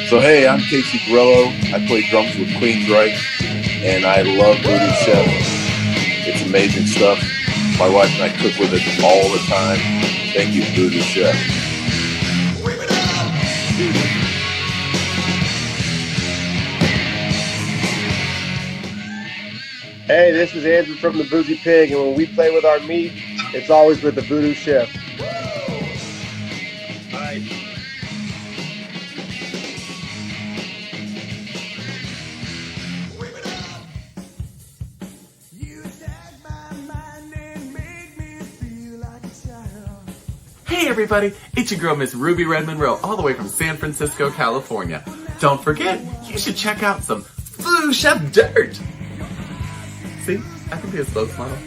So hey, I'm Casey Grello. I play drums with Queen's Rice, and I love Voodoo Chef. It's amazing stuff. My wife and I cook with it all the time. Thank you, Voodoo Chef. Hey, this is Andrew from the Boozy Pig, and when we play with our meat, it's always with the Voodoo Chef. Bye. Hey everybody, it's your girl Miss Ruby Red Monroe, all the way from San Francisco, California. Don't forget, you should check out some Voodoo Chef dirt. See, I can be a spokesmodel.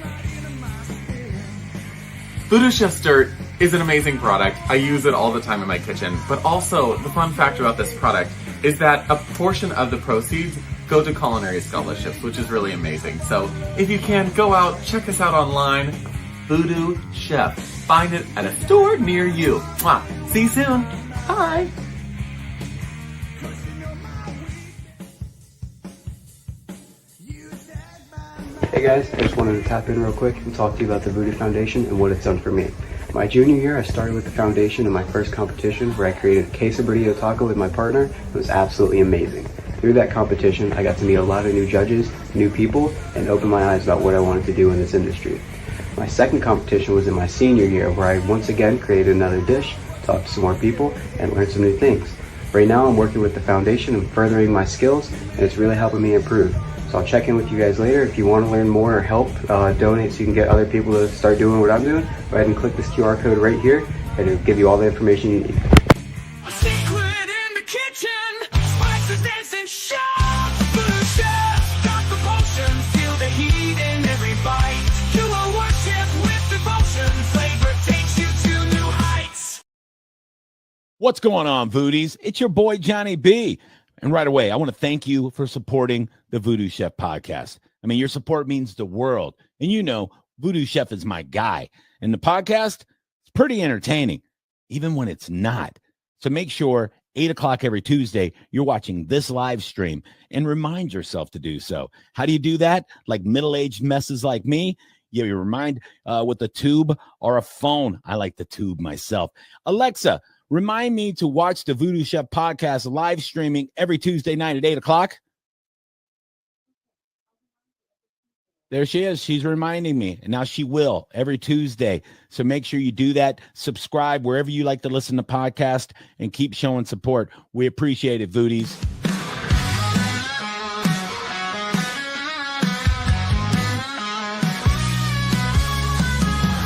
Voodoo Chef's dirt is an amazing product. I use it all the time in my kitchen, but also the fun fact about this product is that a portion of the proceeds go to culinary scholarships, which is really amazing. So if you can, go out, check us out online, Voodoo Chef. Find it at a store near you. Mwah. See you soon. Bye. Hey guys, I just wanted to tap in real quick and talk to you about the Voodoo Foundation and what it's done for me. My junior year, I started with the foundation in my first competition where I created a quesadilla taco with my partner. It was absolutely amazing. Through that competition, I got to meet a lot of new judges, new people, and open my eyes about what I wanted to do in this industry. My second competition was in my senior year where I once again created another dish, talked to some more people, and learned some new things. Right now I'm working with the foundation and furthering my skills, and it's really helping me improve. So I'll check in with you guys later. If you want to learn more or help donate so you can get other people to start doing what I'm doing, go ahead and click this QR code right here and it'll give you all the information you need. A secret in the kitchen, spices dancing sharp, Voodoo Chef, got the potion, feel the heat in every bite. You will worship with devotion, flavor takes you to new heights. What's going on, Voodies? It's your boy, Johnny B. And right away, I want to thank you for supporting the Voodoo Chef podcast. I mean, your support means the world. And you know, Voodoo Chef is my guy. And the podcast is pretty entertaining, even when it's not. So make sure 8 o'clock every Tuesday, you're watching this live stream and remind yourself to do so. How do you do that? Like middle-aged messes like me? You remind with a tube or a phone. I like the tube myself. Alexa, remind me to watch the Voodoo Chef podcast live streaming every Tuesday night at 8 o'clock. There she is. She's reminding me. And now she will every Tuesday. So make sure you do that. Subscribe wherever you like to listen to podcasts and keep showing support. We appreciate it, Voodies.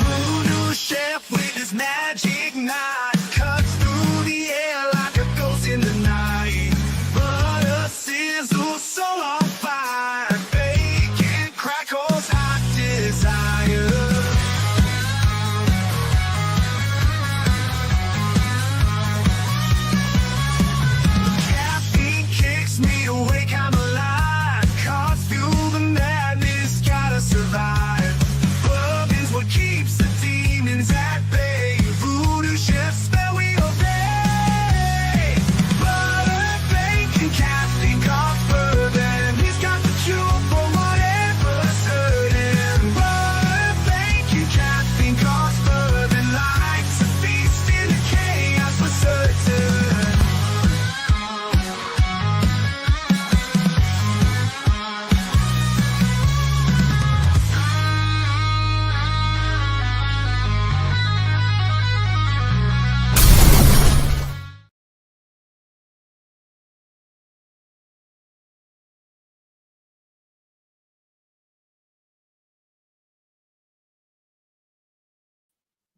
Voodoo Chef with his magic knife cuts through the air like a ghost in the night. Butter sizzles so on fire, bacon crackles hot desire. Caffeine kicks me awake, I'm alive. Cars fuel the madness, gotta survive. Love is what keeps the demons at bay. Voodoo Chef's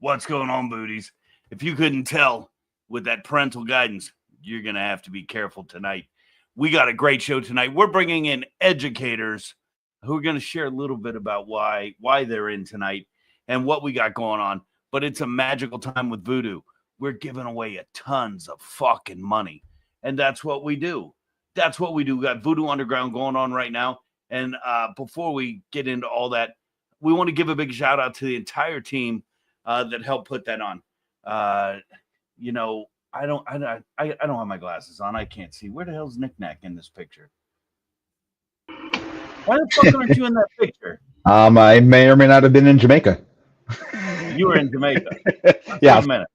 What's going on, booties? If you couldn't tell with that parental guidance, you're going to have to be careful tonight. We got a great show tonight. We're bringing in educators who are going to share a little bit about why they're in tonight and what we got going on. But it's a magical time with Voodoo. We're giving away tons of fucking money. And that's what we do. That's what we do. We got Voodoo Underground going on right now. And before we get into all that, we want to give a big shout out to the entire team that helped put that on. You know, I don't have my glasses on. I can't see. Where the hell's Knick Knack in this picture? Why the fuck aren't you in that picture? I may or may not have been in Jamaica. You were in Jamaica. Yeah. Wait a minute.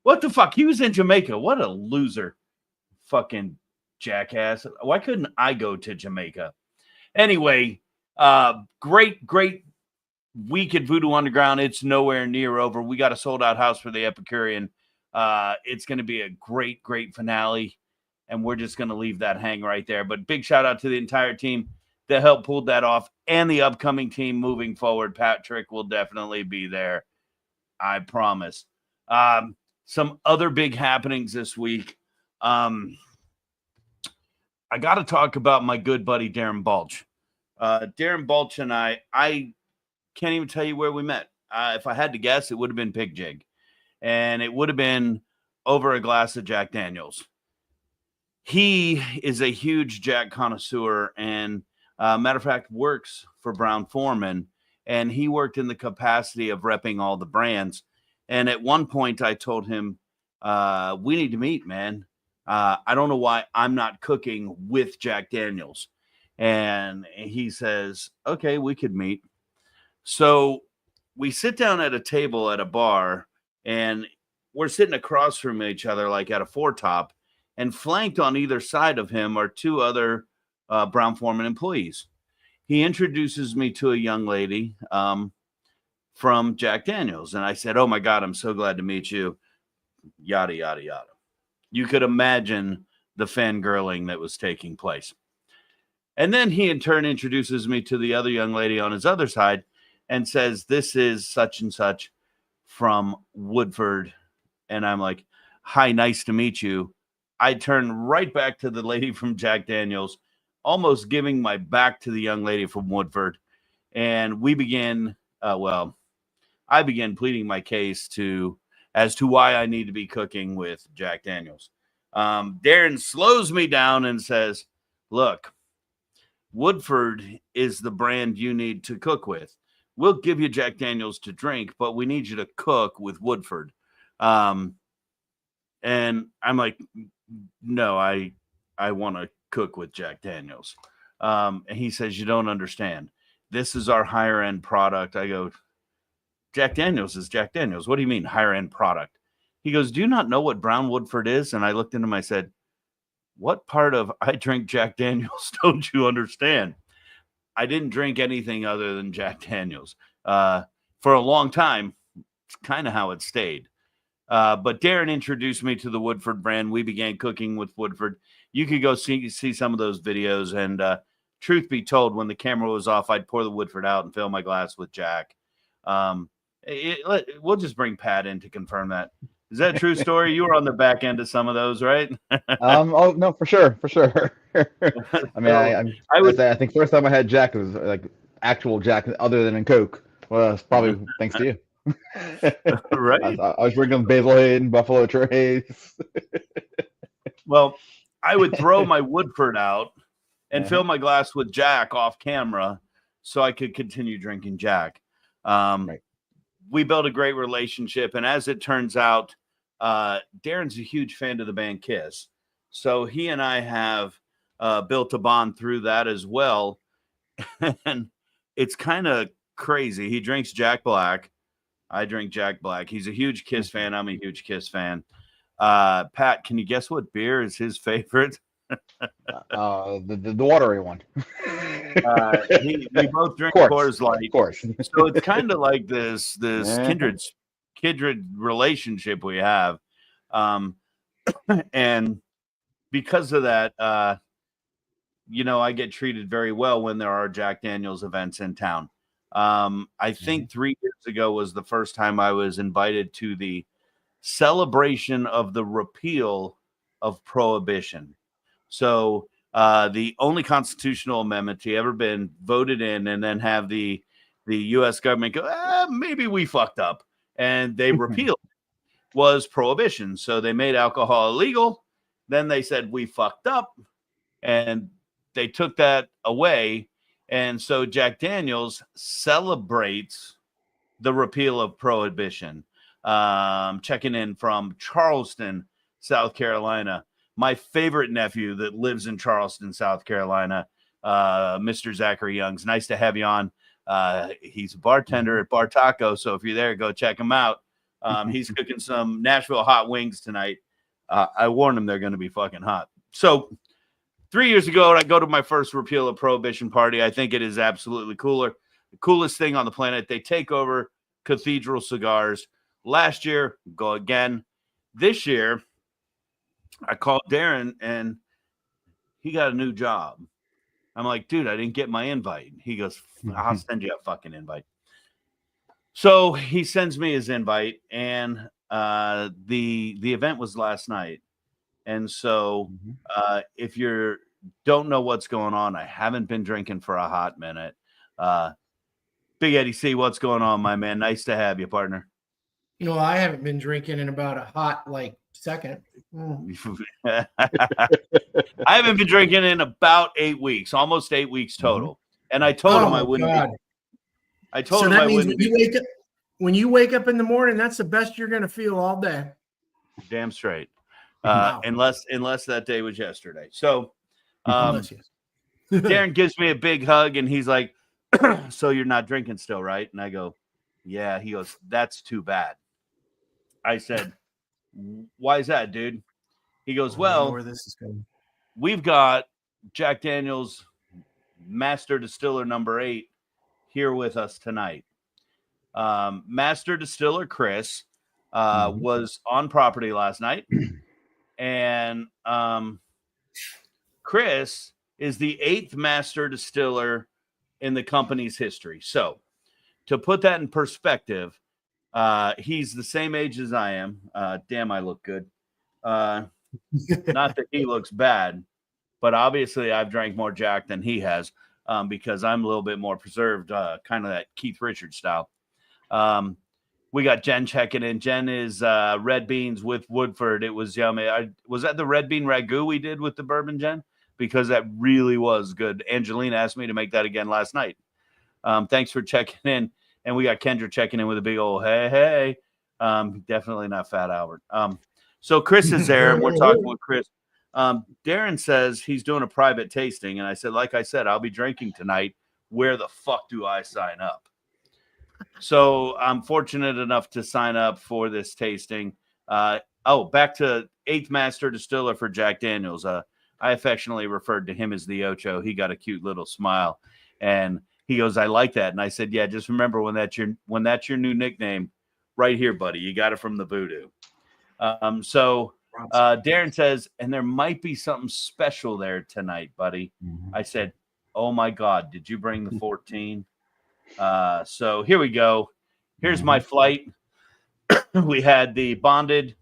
What the fuck? He was in Jamaica. What a loser. Fucking jackass. Why couldn't I go to Jamaica? Anyway, great week at Voodoo Underground. It's nowhere near over. We got a sold-out house for the Epicurean. It's going to be a great finale, and we're just going to leave that hang right there. But big shout-out to the entire team that helped pull that off and the upcoming team moving forward. Patrick will definitely be there. I promise. Some other big happenings this week. I got to talk about my good buddy, Darren Balch. Darren Balch and I can't even tell you where we met. If I had to guess, it would have been Pig Jig. And it would have been over a glass of Jack Daniels. He is a huge Jack connoisseur and, matter of fact, works for Brown Foreman. And he worked in the capacity of repping all the brands. And at one point, I told him, we need to meet, man. I don't know why I'm not cooking with Jack Daniels. And he says, okay, we could meet. So we sit down at a table at a bar, and we're sitting across from each other like at a four-top, and flanked on either side of him are two other Brown Foreman employees. He introduces me to a young lady from Jack Daniels, and I said, oh, my God, I'm so glad to meet you, yada, yada, yada. You could imagine the fangirling that was taking place. And then he in turn introduces me to the other young lady on his other side and says, this is such and such from Woodford. And I'm like, hi, nice to meet you. I turn right back to the lady from Jack Daniels, almost giving my back to the young lady from Woodford. And we began, I began pleading my case as to why I need to be cooking with Jack Daniels. Darren slows me down and says, look, Woodford is the brand you need to cook with. We'll give you Jack Daniels to drink, but we need you to cook with Woodford. And I'm like, no, I want to cook with Jack Daniels. And he says, you don't understand. This is our higher end product. I go, Jack Daniels is Jack Daniels. What do you mean higher end product? He goes, do you not know what Brown Woodford is? And I looked into him. I said, what part of I drink Jack Daniels don't you understand? I didn't drink anything other than Jack Daniels. For a long time, it's kind of how it stayed. But Darren introduced me to the Woodford brand. We began cooking with Woodford. You could go see some of those videos. And truth be told, when the camera was off, I'd pour the Woodford out and fill my glass with Jack. We'll just bring Pat in to confirm that. Is that a true story? You were on the back end of some of those, right? Oh no, for sure. I mean, I think first time I had Jack was like actual Jack, other than in Coke. Well, it's probably thanks to you. Right. I was drinking Basil Hayden, Buffalo Trace. Well, I would throw my Woodford out and fill my glass with Jack off camera so I could continue drinking Jack. Right. We built a great relationship, and as it turns out, Darren's a huge fan of the band Kiss. So he and I have built a bond through that as well. And it's kind of crazy. He drinks Jack Black. I drink Jack Black. He's a huge Kiss fan. I'm a huge Kiss fan. Pat, can you guess what beer is his favorite? The watery one. We both drink Coors Light. Of course. So it's kind of like this kindred relationship we have. And because of that, I get treated very well when there are Jack Daniels events in town. I think 3 years ago was the first time I was invited to the celebration of the repeal of prohibition. So the only constitutional amendment to ever been voted in and then have the U.S. government go, maybe we fucked up, and they repealed was prohibition. So they made alcohol illegal. Then they said we fucked up, and they took that away. And so Jack Daniels celebrates the repeal of prohibition. Checking in from Charleston, South Carolina. My favorite nephew that lives in Charleston, South Carolina, Mr. Zachary Youngs. Nice to have you on. He's a bartender at Bar Taco, so if you're there, go check him out. He's cooking some Nashville hot wings tonight. I warned him they're going to be fucking hot. So 3 years ago, I go to my first repeal of prohibition party. I think it is absolutely cooler. The coolest thing on the planet. They take over Cathedral Cigars. Last year, go again. This year, I called Darren, and he got a new job. I'm like, dude, I didn't get my invite. He goes, I'll send you a fucking invite. So he sends me his invite, and the event was last night. And so if you don't know what's going on, I haven't been drinking for a hot minute. Big Eddie C, what's going on, my man? Nice to have you, partner. I haven't been drinking in about a hot second. I haven't been drinking in about 8 weeks, almost 8 weeks total. And I told him I wouldn't. I told him I wouldn't. When you wake up in the morning, that's the best you're going to feel all day. Damn straight. Unless that day was yesterday. So Darren gives me a big hug, and he's like, so you're not drinking still, right? And I go, yeah. He goes, that's too bad. I said, why is that, dude? He goes, well, where this is going. We've got Jack Daniels Master Distiller number 8 here with us tonight. Master Distiller Chris was on property last night, and Chris is the 8th Master Distiller in the company's history. So to put that in perspective, he's the same age as I am. Damn, I look good. Not that he looks bad, but obviously I've drank more Jack than he has because I'm a little bit more preserved, kind of that Keith Richards style. We got Jen checking in. Jen is red beans with Woodford. It was yummy. Was that the red bean ragu we did with the bourbon, Jen? Because that really was good. Angelina asked me to make that again last night. Thanks for checking in. And we got Kendra checking in with a big old hey. Definitely not Fat Albert. So Chris is there, and we're talking with Chris. Darren says he's doing a private tasting, and I said, like I said, I'll be drinking tonight. Where the fuck do I sign up? So I'm fortunate enough to sign up for this tasting. Back to 8th Master Distiller for Jack Daniels. I affectionately referred to him as the Ocho. He got a cute little smile, and he goes, I like that. And I said, yeah, just remember when that's your new nickname, right here, buddy. You got it from the Voodoo. Darren says, and there might be something special there tonight, buddy. I said, oh my God, did you bring the 14? So here we go. Here's my flight. We had the bonded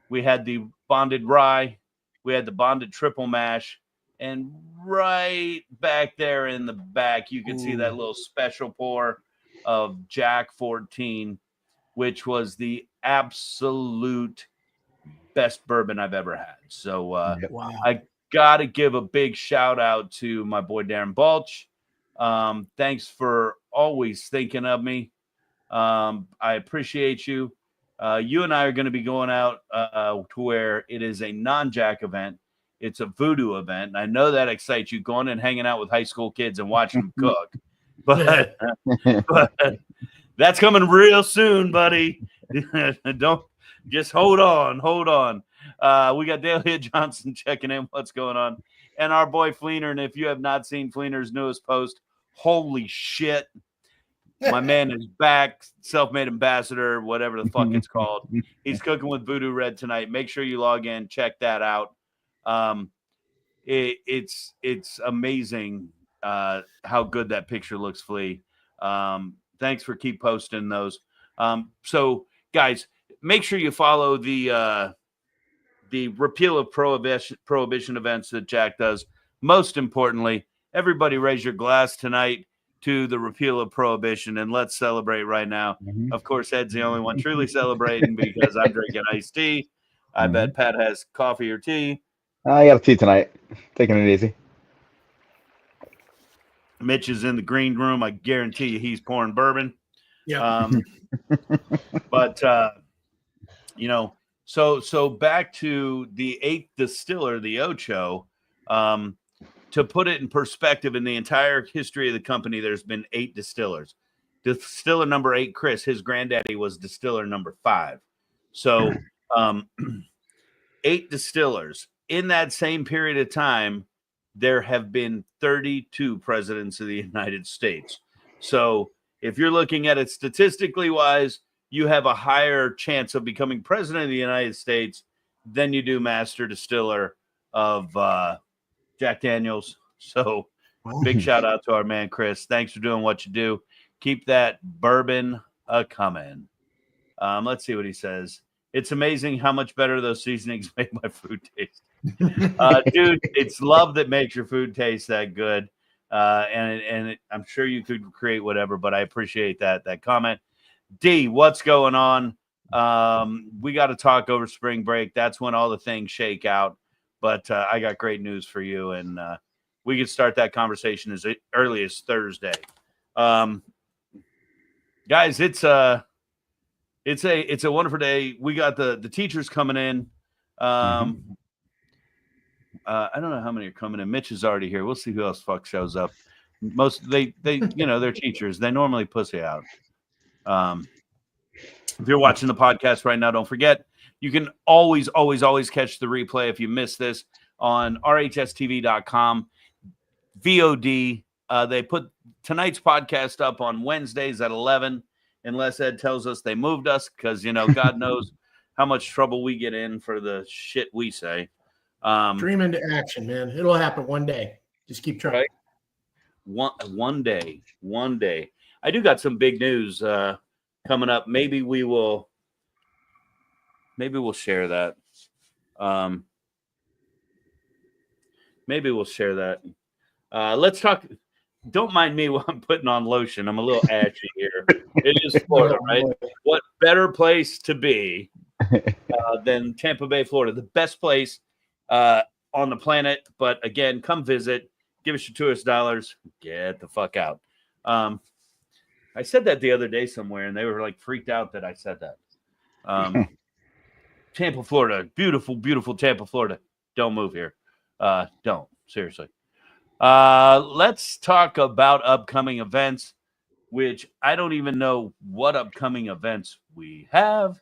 rye. We had the bonded triple mash. And right back there in the back, you can see that little special pour of Jack 14, which was the absolute best bourbon I've ever had. So I got to give a big shout out to my boy Darren Balch. Thanks for always thinking of me. I appreciate you. You and I are going to be going out to where it is a non-Jack event. It's a Voodoo event. And I know that excites you, going and hanging out with high school kids and watching them cook. But that's coming real soon, buddy. Don't just hold on. We got Dahlia Johnson checking in. What's going on? And our boy Fleener. And if you have not seen Fleener's newest post, holy shit. My man is back, self-made ambassador, whatever the fuck it's called. He's cooking with Voodoo Red tonight. Make sure you log in, check that out. It's amazing how good that picture looks, Flea. Thanks for keep posting those. So guys, make sure you follow the repeal of prohibition events that Jack does. Most importantly, everybody raise your glass tonight to the repeal of prohibition, and let's celebrate right now. Of course, Ed's the only one truly celebrating because I'm drinking iced tea. I bet Pat has coffee or tea. I got tea tonight. Taking it easy. Mitch is in the green room. I guarantee you he's pouring bourbon. Yeah. But so back to the 8th distiller, the Ocho. To put it in perspective, in the entire history of the company, there's been 8 distillers. Distiller number 8, Chris, his granddaddy was distiller number 5. So 8 distillers. In that same period of time, there have been 32 presidents of the United States. So if you're looking at it statistically wise, you have a higher chance of becoming president of the United States than you do master distiller of Jack Daniels. So big shout out to our man, Chris. Thanks for doing what you do. Keep that bourbon coming. Let's see what he says. It's amazing how much better those seasonings make my food taste. Dude, it's love that makes your food taste that good. And I'm sure you could create whatever, but I appreciate that comment. D, what's going on? We got to talk over spring break. That's when all the things shake out. But I got great news for you, and we can start that conversation as early as Thursday. Guys, it's a wonderful day. We got the teachers coming in. I don't know how many are coming in. Mitch is already here. We'll see who else shows up. Most they they're teachers. They normally pussy out. If you're watching the podcast right now, don't forget you can always catch the replay if you missed this on rhstv.com VOD. They put tonight's podcast up on Wednesdays at 11, unless Ed tells us they moved us, because God knows how much trouble we get in for the shit we say. Dream into action, man. It'll happen one day. Just keep trying. Right? One day. I do got some big news coming up. Maybe we'll share that. Maybe we'll share that. Let's talk. Don't mind me while I'm putting on lotion. I'm a little ashy here. It is Florida, right? What better place to be than Tampa Bay, Florida? The best place on the planet. But again, come visit. Give us your tourist dollars. Get the fuck out. I said that the other day somewhere, and they were like freaked out that I said that. Tampa, Florida. Beautiful, beautiful Tampa, Florida. Don't move here. Don't. Seriously. Let's talk about upcoming events, which I don't even know what upcoming events we have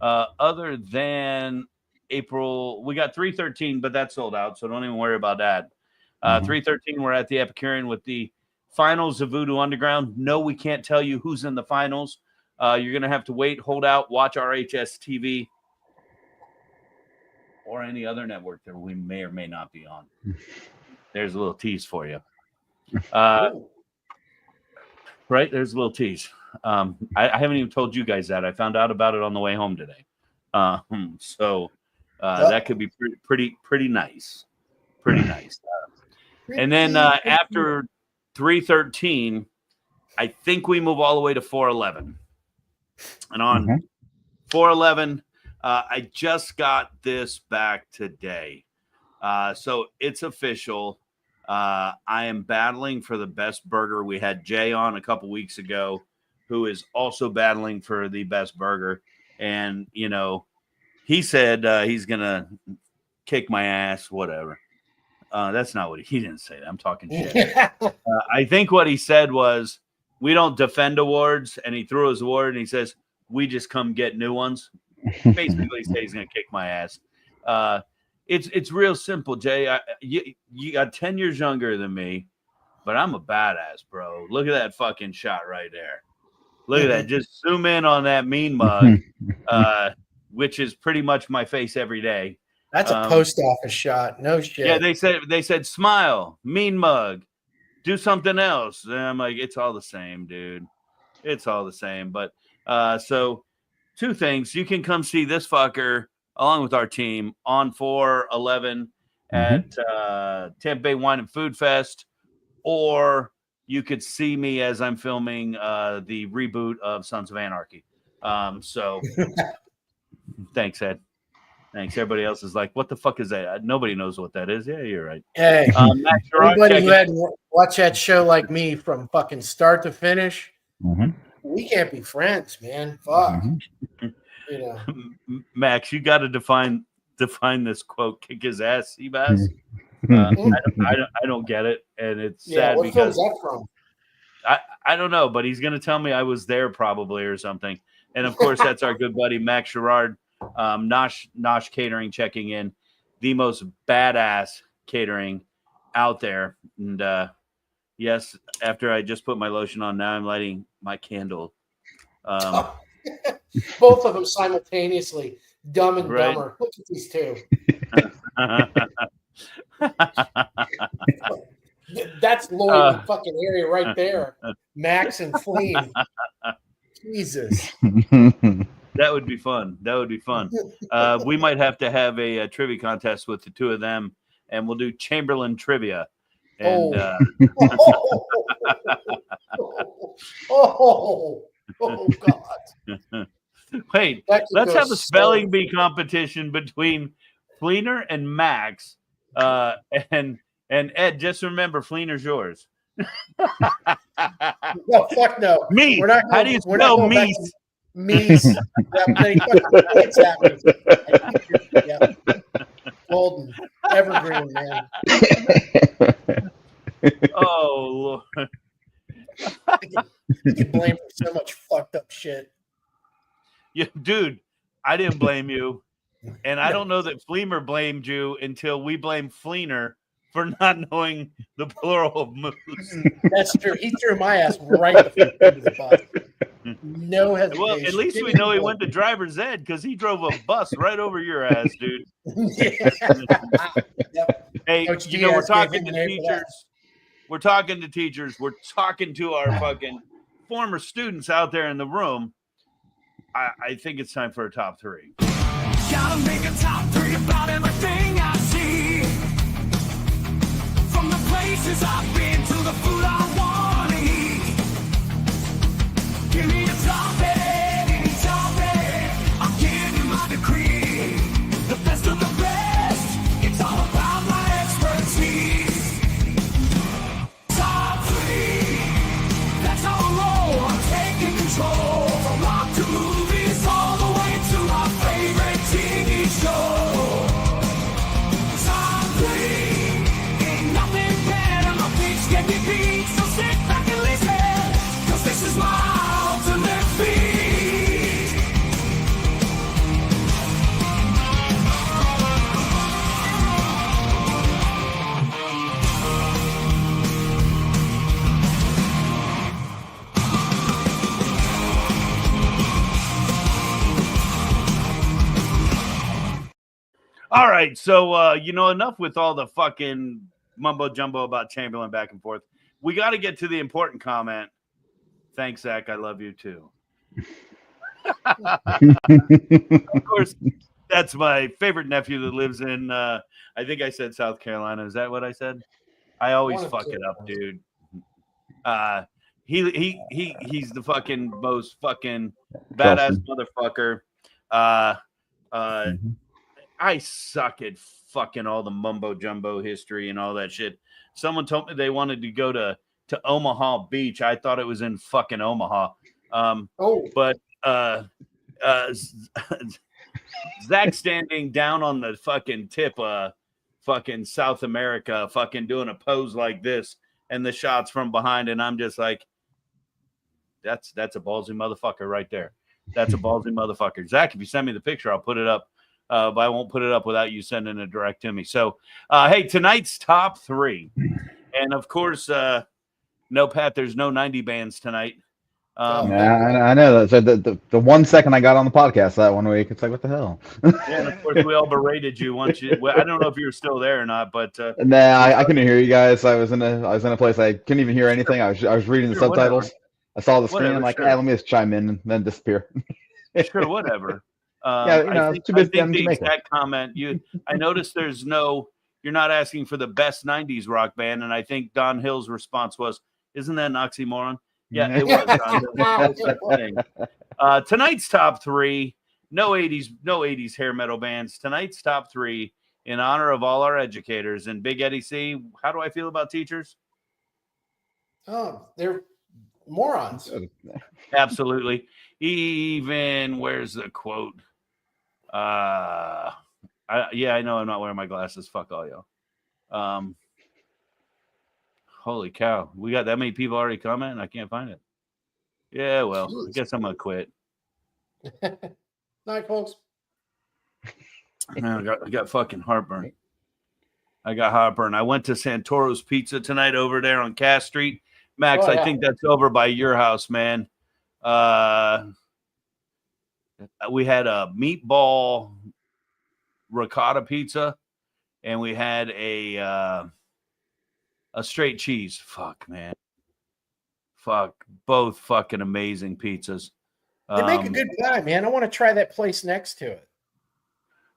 other than April. We got 313, but that's sold out, so don't even worry about that. 313, we're at the Epicurean with the finals of Voodoo Underground. No, we can't tell you who's in the finals. You're going to have to wait, hold out, watch RHS TV or any other network that we may or may not be on. There's a little tease for you. Right? There's a little tease. I haven't even told you guys that. I found out about it on the way home today. So that could be pretty nice. Pretty nice. And then after 313, I think we move all the way to 411. And on 411, I just got this back today. So it's official. I am battling for the best burger. We had Jay on a couple weeks ago, who is also battling for the best burger. And, he said he's going to kick my ass, whatever. That's not what he didn't say that. I'm talking shit. I think what he said was, we don't defend awards. And he threw his award and he says, we just come get new ones. Basically, he said he's going to kick my ass. It's real simple, Jay. You got 10 years younger than me, but I'm a badass, bro. Look at that fucking shot right there. Look at that. Just zoom in on that mean mug, which is pretty much my face every day. That's a post office shot. No shit. Yeah, they said smile, mean mug, do something else. And I'm like, it's all the same, dude. It's all the same. But so 2 things. You can come see this fucker along with our team on 4/11 at Tampa Bay Wine and Food Fest, or you could see me as I'm filming the reboot of Sons of Anarchy. So thanks, Ed. Thanks. Everybody else is like, what the fuck is that? Nobody knows what that is. Yeah, you're right. Hey, Max, anybody who hadn't watched that show like me from fucking start to finish, we can't be friends, man. Fuck. You know, Max, you got to define this quote. Kick his ass, Seabass. I don't get it, and it's sad what because film's that from? I don't know, but he's going to tell me I was there probably or something. And of course, that's our good buddy Max Sherrard, Nosh Catering, checking in, the most badass catering out there. And yes, after I just put my lotion on, now I'm lighting my candle. Both of them simultaneously, Dumb and Right. Dumber. Look at these two. That's Lloyd in the fucking area right there. Max and Fleen. Jesus. That would be fun. That would be fun. We might have to have a trivia contest with the 2 of them, and we'll do Chamberlain trivia. And oh God. Wait, let's have a spelling bee competition between Fleener and Max. And Ed, just remember, Fleener's yours. No, fuck no. Me. We're not How do you spell meese? Meese. What's happening? Yeah. Golden. Evergreen, man. Oh, Lord. You get blamed for so much fucked up shit. Yeah, dude, I didn't blame you. And I don't know that Fleemer blamed you until we blamed Fleener for not knowing the plural of moose. That's true. He threw my ass right the fuck into the bus. No hesitation. Well, at least we know he went to driver's ed because he drove a bus right over your ass, dude. Yep. Hey, Coach you know, we're Diaz talking gave to him the name for that. teachers. We're talking to teachers. We're talking to our fucking former students out there in the room. I think it's time for a top 3. Gotta make a top 3 about everything I see. From the places I've been to the food I wanna eat. Give me a topic, any topic. I'll give you my decree. The best of the best. It's all about my expertise. Top 3. That's how I roll. I'm taking control. From rock to movies, all the way to my favorite TV show. Top 3. Ain't nothing better. My pitch can be beat. So sit back and listen, 'cause this is my ultimate beat. All right, so enough with all the fucking mumbo jumbo about Chamberlain back and forth. We got to get to the important comment. Thanks, Zach. I love you too. Of course, that's my favorite nephew that lives in. I think I said South Carolina. Is that what I said? I always fuck it up, dude. He's the fucking most fucking badass motherfucker. I suck at fucking all the mumbo jumbo history and all that shit. Someone told me they wanted to go to Omaha Beach. I thought it was in fucking Omaha. But Zach standing down on the fucking tip fucking South America, fucking doing a pose like this, and the shots from behind, and I'm just like, that's a ballsy motherfucker right there. That's a ballsy motherfucker. Zach, if you send me the picture, I'll put it up. But I won't put it up without you sending it direct to me. So, hey, tonight's top 3. And, of course, no, Pat, there's no 90 bands tonight. I know that. So the 1 second I got on the podcast that one week, it's like, what the hell? Yeah, and of course we all berated you once you. Well, I don't know if you're still there or not, but Nah, I couldn't hear you guys. I was in a place I couldn't even hear anything. I was reading the subtitles. Whatever. I saw the screen. Whatever, I'm like, sure. let me just chime in and then disappear. Sure, whatever. Yeah, I think the exact comment I noticed you're not asking for the best 90s rock band, and I think Don Hill's response was, isn't that an oxymoron? Yeah, it was. Don Hill. Tonight's top three, no 80s hair metal bands. Tonight's top three in honor of all our educators. And Big Eddie C, how do I feel about teachers? Oh, they're morons. Absolutely. Even, where's the quote? I know I'm not wearing my glasses. Fuck all y'all. Holy cow. We got that many people already commenting. I can't find it. Yeah, well, jeez. I guess I'm going to quit. Night, folks. I got fucking heartburn. I got heartburn. I went to Santoro's Pizza tonight over there on Cass Street. Max, I think that's over by your house, man. We had a meatball ricotta pizza, and we had a straight cheese. Fuck, man. Fuck, both fucking amazing pizzas. They make a good pie, man. I want to try that place next to it.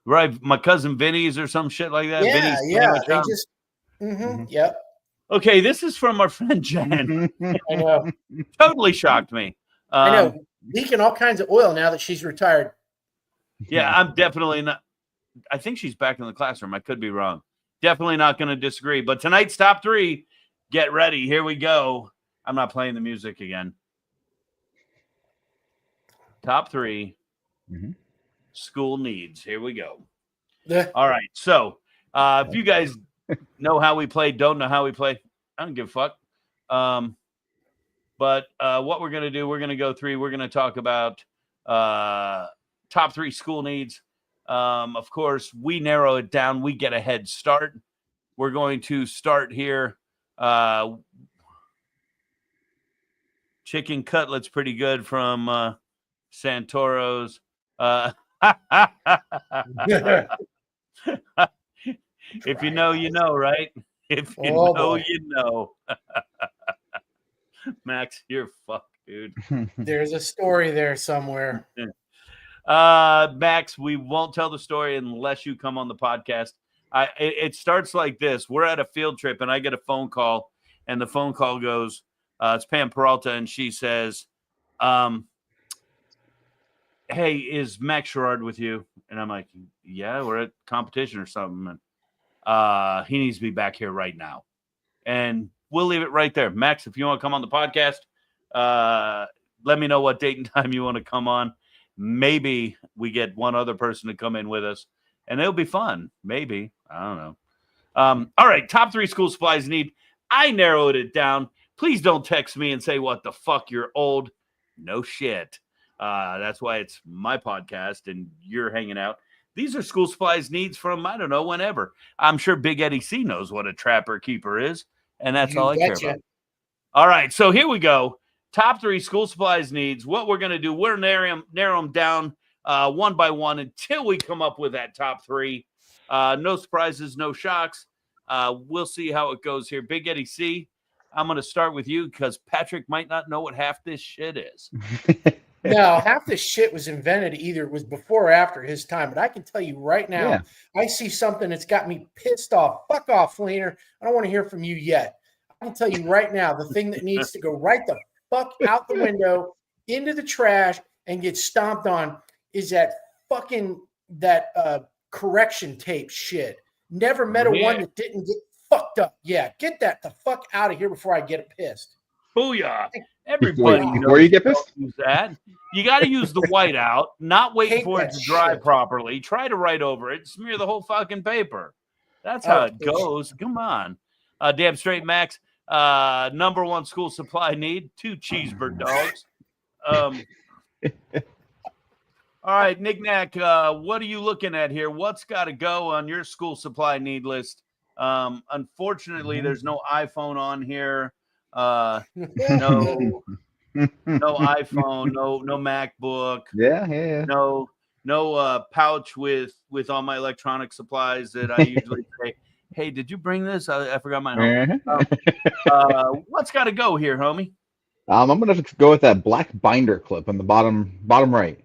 Right, my cousin Vinny's or some shit like that. Yeah, Vinny's they just. Yep. Okay, this is from our friend Jen. I know. Totally shocked me. I know. Leaking all kinds of oil now that she's retired. Yeah, I'm definitely not. I think she's back in the classroom. I could be wrong. Definitely not going to disagree. But tonight's top three, get ready. Here we go. I'm not playing the music again. Top three school needs. Here we go. All right. So if you guys know how we play, don't know how we play, I don't give a fuck. But what we're going to do, we're going to go through. We're going to talk about top three school needs. Of course, we narrow it down. We get a head start. We're going to start here. Chicken cutlets, pretty good from Santoro's. If you know, you know, right? If you know, you know. Max, you're fucked, dude. There's a story there somewhere. Max, we won't tell the story unless you come on the podcast. It starts like this. We're at a field trip, and I get a phone call, and the phone call goes, it's Pam Peralta, and she says, hey, is Max Sherrard with you? And I'm like, yeah, we're at competition or something. And he needs to be back here right now. And we'll leave it right there. Max, if you want to come on the podcast, let me know what date and time you want to come on. Maybe we get one other person to come in with us, and it'll be fun. Maybe. I don't know. All right, top three school supplies need. I narrowed it down. Please don't text me and say, what the fuck, you're old. No shit. That's why it's my podcast, and you're hanging out. These are school supplies needs from, I don't know, whenever. I'm sure Big Eddie C knows what a trapper keeper is, and that's all I care about. All right, so here we go. Top three school supplies needs. What we're going to do, we're narrow them down one by one until we come up with that top three. No surprises, no shocks. We'll see how it goes here. Big Eddie C, I'm going to start with you because Patrick might not know what half this shit is. No, half this shit was invented either it was before or after his time. But I can tell you right now, I see something that's got me pissed off. Fuck off, Fleener. I don't want to hear from you yet. I can tell you right now, the thing that needs to go right the fuck out the window, into the trash, and get stomped on is that fucking correction tape shit. Never met a one that didn't get fucked up. Yeah, get that the fuck out of here before I get pissed. Booyah. Everybody before you get pissed? Use that. You got to use the white out, not wait for it to dry properly. Try to write over it. Smear the whole fucking paper. That's how it goes. Come on. Damn straight, Max. Number one school supply need, 2 cheeseburger dogs. All right, Nick Knack, what are you looking at here? What's got to go on your school supply need list? Unfortunately, there's no iPhone on here. No No iPhone, no MacBook. Yeah. No pouch with all my electronic supplies that I usually say, hey, did you bring this? I forgot my home. What's got to go here, homie? I'm gonna go with that black binder clip on the bottom right.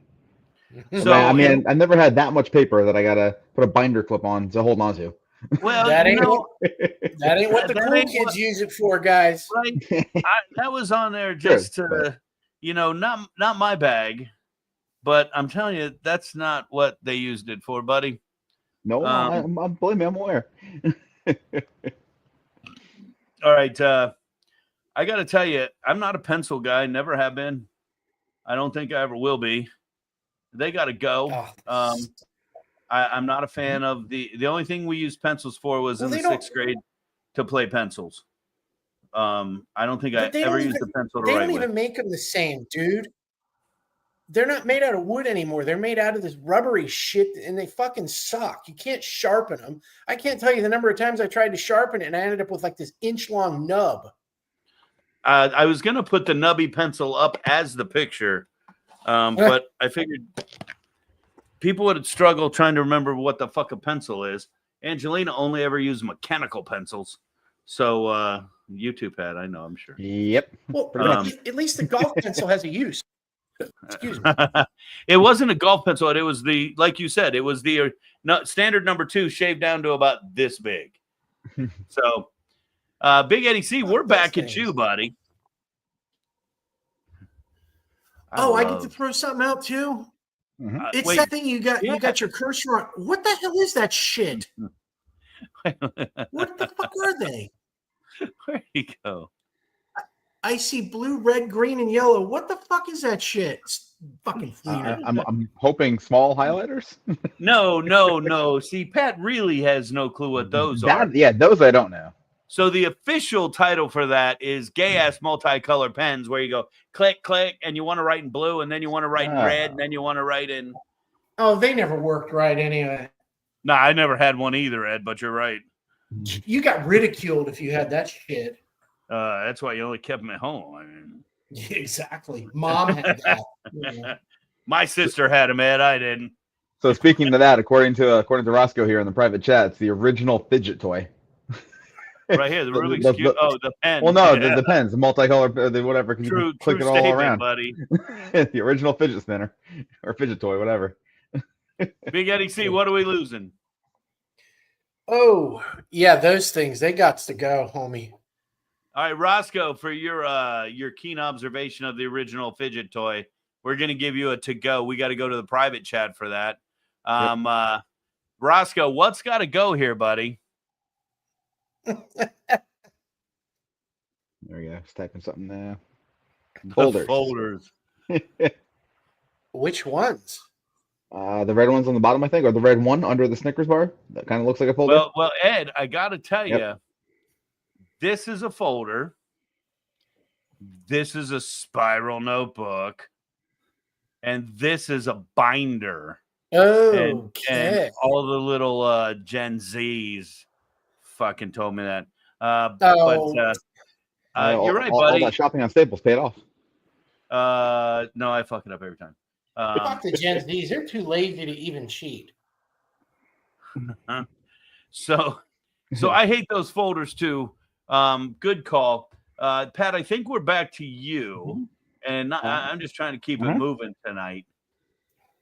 So I mean, I never had that much paper that I gotta put a binder clip on to hold on to. Well, that you ain't know, that ain't what the cool kids use it for, guys. Right? That was on there True, just to, not my bag, but I'm telling you, that's not what they used it for, buddy. No, believe me, I'm aware. All right, I got to tell you, I'm not a pencil guy. Never have been. I don't think I ever will be. They got to go. I'm not a fan of the only thing we used pencils for was in the 6th grade to play pencils. I don't think I ever used a pencil to write with. They don't even make them the same, dude. They're not made out of wood anymore. They're made out of this rubbery shit, and they fucking suck. You can't sharpen them. I can't tell you the number of times I tried to sharpen it, and I ended up with like this inch-long nub. I was going to put the nubby pencil up as the picture, but I figured people would struggle trying to remember what the fuck a pencil is. Angelina only ever used mechanical pencils. So YouTube had, I know, I'm sure. Yep. Well, at least the golf pencil has a use. Excuse me. It wasn't a golf pencil. It was like you said, it was the standard number 2 shaved down to about this big. So, Big Eddie C, we're back at you, buddy. I get to throw something out too. It's that thing you got. Yeah. You got your cursor on. What the hell is that shit? What the fuck are they? Where you go? I see blue, red, green, and yellow. What the fuck is that shit? It's fucking Fleener. I'm hoping small highlighters. No. See, Pat really has no clue what those are. Yeah, those I don't know. So the official title for that is gay ass multicolor pens, where you go click, click, and you want to write in blue, and then you want to write in red, and then you want to write in. Oh, they never worked right anyway. No, I never had one either, Ed. But you're right. You got ridiculed if you had that shit. That's why you only kept them at home. I mean, yeah, exactly. Mom had that. Yeah. My sister had them, Ed. I didn't. So speaking to that, according to Roscoe here in the private chat, it's the original fidget toy. Right here, the Rubik's Cube. The pen. Well, no, the pens, the multicolor, the whatever. Because you can click it all around, buddy. The original fidget spinner or fidget toy, whatever. Big Eddie C, what are we losing? Oh, yeah, those things. They got to go, homie. All right, Roscoe, for your keen observation of the original fidget toy, we're going to give you a to-go. We got to go to the private chat for that. Roscoe, what's got to go here, buddy? There we go. Just typing something there. Folders. Which ones? The red ones on the bottom, I think, or the red one under the Snickers bar. That kind of looks like a folder. Well, Ed, I got to tell you, this is a folder. This is a spiral notebook. And this is a binder. Oh, and all the little Gen Zs fucking told me that. But you're right, buddy. All that shopping on Staples paid off. No, I fuck it up every time. Fuck the Gen Zs. They're too lazy to even cheat. So I hate those folders too. Good call. Pat, I think we're back to you. And I'm just trying to keep it moving tonight.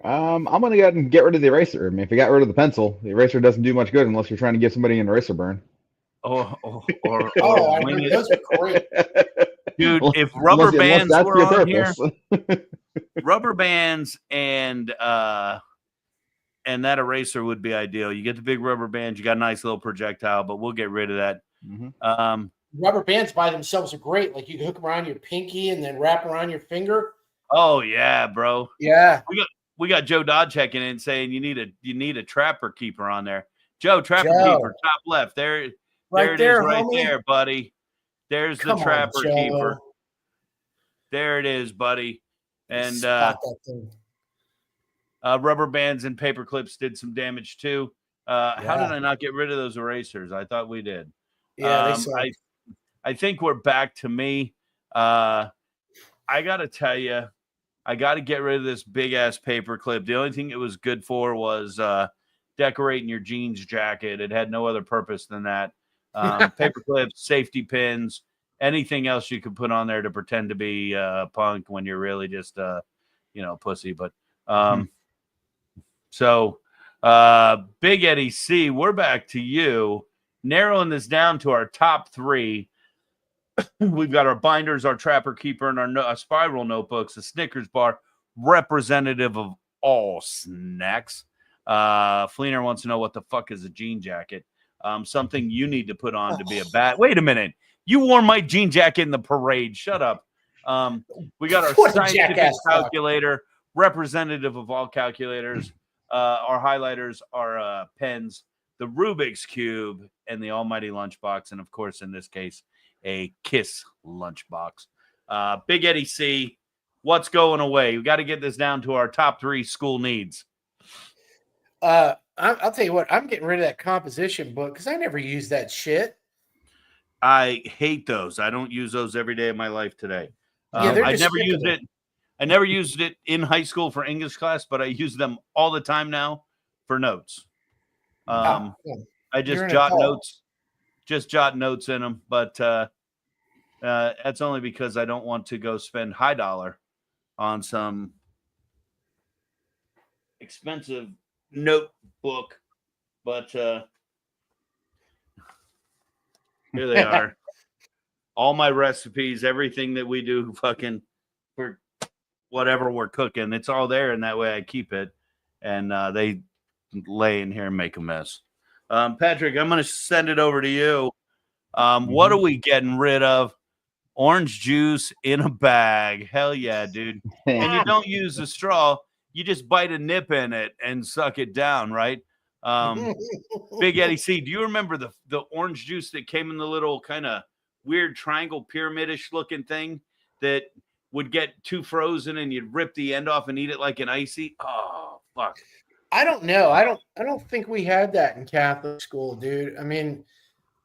I'm going to go ahead and get rid of the eraser. I mean, if you got rid of the pencil, the eraser doesn't do much good unless you're trying to give somebody an eraser burn. I mean, those are great. Dude, if rubber bands were on here, rubber bands and that eraser would be ideal. You get the big rubber bands, you got a nice little projectile, but we'll get rid of that. Mm-hmm. Rubber bands by themselves are great. Like you can hook them around your pinky and then wrap around your finger. Oh yeah, bro. Yeah. We got Joe Dodd checking in saying you need a trapper keeper on there. Joe, trapper keeper, top left. There it is, right there, buddy. There's the trapper keeper. There it is, buddy. And rubber bands and paper clips did some damage too. How did I not get rid of those erasers? I thought we did. Yeah, I think we're back to me. I got to tell you, I got to get rid of this big ass paper clip. The only thing it was good for was decorating your jeans jacket. It had no other purpose than that. Paper clips, safety pins, anything else you could put on there to pretend to be punk when you're really just pussy. But so Big Eddie C, we're back to you. Narrowing this down to our top 3. We've got our binders, our Trapper Keeper, and our spiral notebooks, a Snickers bar, representative of all snacks. Fleener wants to know what the fuck is a jean jacket. Something you need to put on to be a bat. Wait a minute. You wore my jean jacket in the parade. Shut up. We got our scientific calculator, representative of all calculators. Our highlighters, our pens, the Rubik's Cube, and the almighty lunchbox. And, of course, in this case, a KISS lunchbox. Big Eddie C, what's going away? We got to get this down to our top 3 school needs. I'll tell you what, I'm getting rid of that composition book because I never used that shit. I hate those. I don't use those every day of my life today. Yeah, I never used it. I never used it in high school for English class, but I use them all the time now for notes. I just jot notes in them, but that's only because I don't want to go spend high dollar on some expensive notebook. But here they are. All my recipes, everything that we do fucking for whatever we're cooking, it's all there, and that way I keep it. And they lay in here and make a mess. Patrick, I'm going to send it over to you. What are we getting rid of? Orange juice in a bag. Hell yeah, dude. And you don't use a straw. You just bite a nip in it and suck it down, right? Big Eddie C, do you remember the orange juice that came in the little kind of weird triangle pyramidish looking thing that would get too frozen and you'd rip the end off and eat it like an icy? Oh, fuck. I don't know. I don't think we had that in Catholic school, dude. I mean,